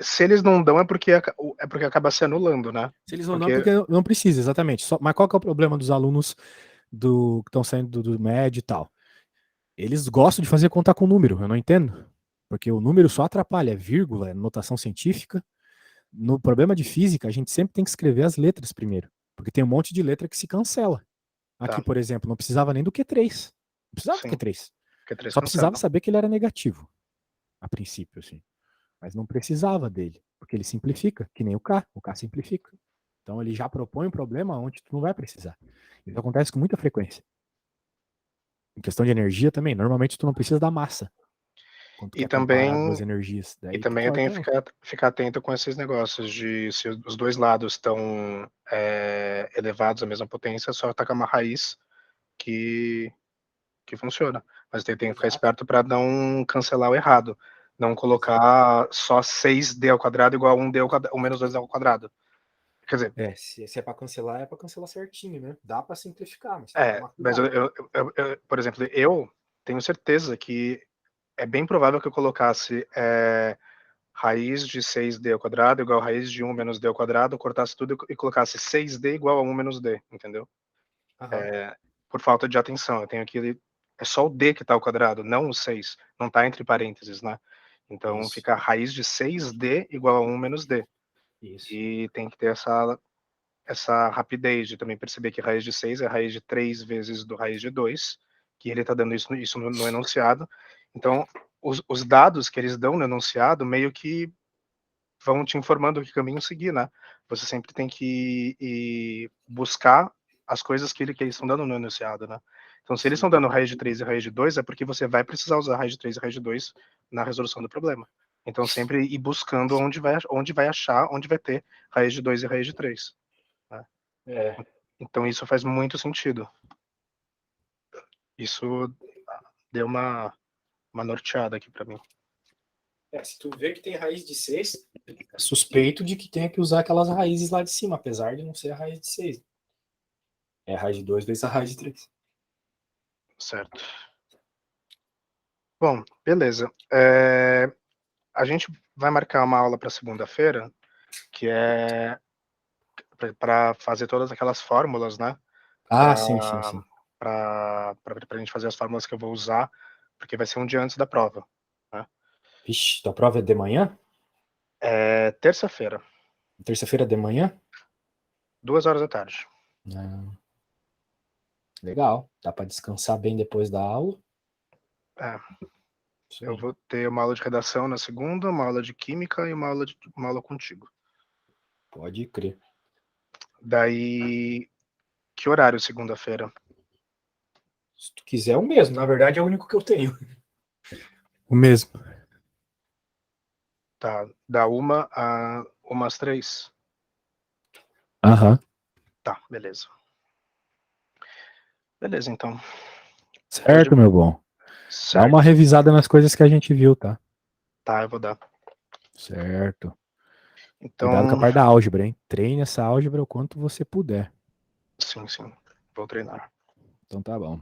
Se eles não dão, é porque acaba se anulando, né? Se eles não dão, é Porque. porque não precisa, exatamente. Mas qual que é o problema dos alunos que estão saindo do médio e tal? Eles gostam de fazer conta com número, eu não entendo. Porque o número só atrapalha, é vírgula, é notação científica. No problema de física, a gente sempre tem que escrever as letras primeiro. Porque tem um monte de letra que se cancela. Aqui, Tá, por exemplo, não precisava nem do Q3. Não precisava do sim. Q3. Porque 3 Só precisava cancela. saber que ele era negativo, a princípio, assim. Mas não precisava dele, porque ele simplifica, que nem o K. O K simplifica. Então ele já propõe um problema onde tu não vai precisar. Isso acontece com muita frequência. Em questão de energia também, normalmente tu não precisa da massa. Quando tu E quer comparar também, duas energias. e Daí tu também eu tenho que corta. ficar atento com esses negócios de se os dois lados estão elevados à mesma potência, é só tacar uma raiz que, que funciona. Mas tem que ficar Exato. esperto para não cancelar o errado. Não colocar só 6D ao quadrado igual a 1D ao quadrado, 1 menos 2D ao quadrado. Quer dizer, Se é pra cancelar, é pra cancelar certinho, né? Dá pra simplificar, mas tem que tomar mas cuidado. por exemplo, eu tenho certeza que é bem provável que eu colocasse raiz de 6D ao quadrado igual a raiz de 1 menos D ao quadrado, cortasse tudo e colocasse 6D igual a 1 menos D, entendeu? Aham. Por falta de atenção. Eu tenho aqui, é só o D que está ao quadrado, não o 6. Não está entre parênteses, né? Então Isso, fica raiz de 6D igual a 1 menos D. isso. E tem que ter essa rapidez de também perceber que raiz de 6 é raiz de 3 vezes do raiz de 2, que ele está dando isso no enunciado. Então, os dados que eles dão no enunciado meio que vão te informando que caminho seguir, né? Você sempre tem que ir buscar as coisas que eles estão dando no enunciado, né? Então, se eles Sim. estão dando raiz de 3 e raiz de 2, é porque você vai precisar usar raiz de 3 e raiz de 2 na resolução do problema. Então, sempre ir buscando onde vai achar, onde vai ter raiz de 2 e raiz de 3. Né? É. Então, isso faz muito sentido. Isso deu uma norteada aqui para mim. Se tu vê que tem raiz de 6, é suspeito de que tenha que usar aquelas raízes lá de cima, apesar de não ser a raiz de 6. É a raiz de 2 vezes a raiz de 3. Certo. Bom, beleza. A gente vai marcar uma aula para segunda-feira, que é para fazer todas aquelas fórmulas, né? Ah, sim, sim, Para sim. a gente fazer as fórmulas que eu vou usar, porque vai ser um dia antes da prova. Né? Vixe, tua prova é de manhã? É terça-feira, Terça-feira de manhã? 2 horas da tarde. Ah, legal. Dá pra descansar bem depois da aula. É, Isso eu aí. vou ter uma aula de redação na segunda, uma aula de química e uma aula contigo. Pode crer. Daí, que horário segunda-feira? Se tu quiser, é o mesmo. Na verdade, é o único que eu tenho. O mesmo. Tá, da 1 às 3? Aham. Tá, beleza. Beleza, então. Depois de... Certo, meu bom. Dá uma Certo. revisada nas coisas que a gente viu, tá? Tá, eu vou dar. Certo. Cuidado com a Então, parte da álgebra, hein? Treine essa álgebra o quanto você puder. sim, sim. Vou treinar. Então tá bom.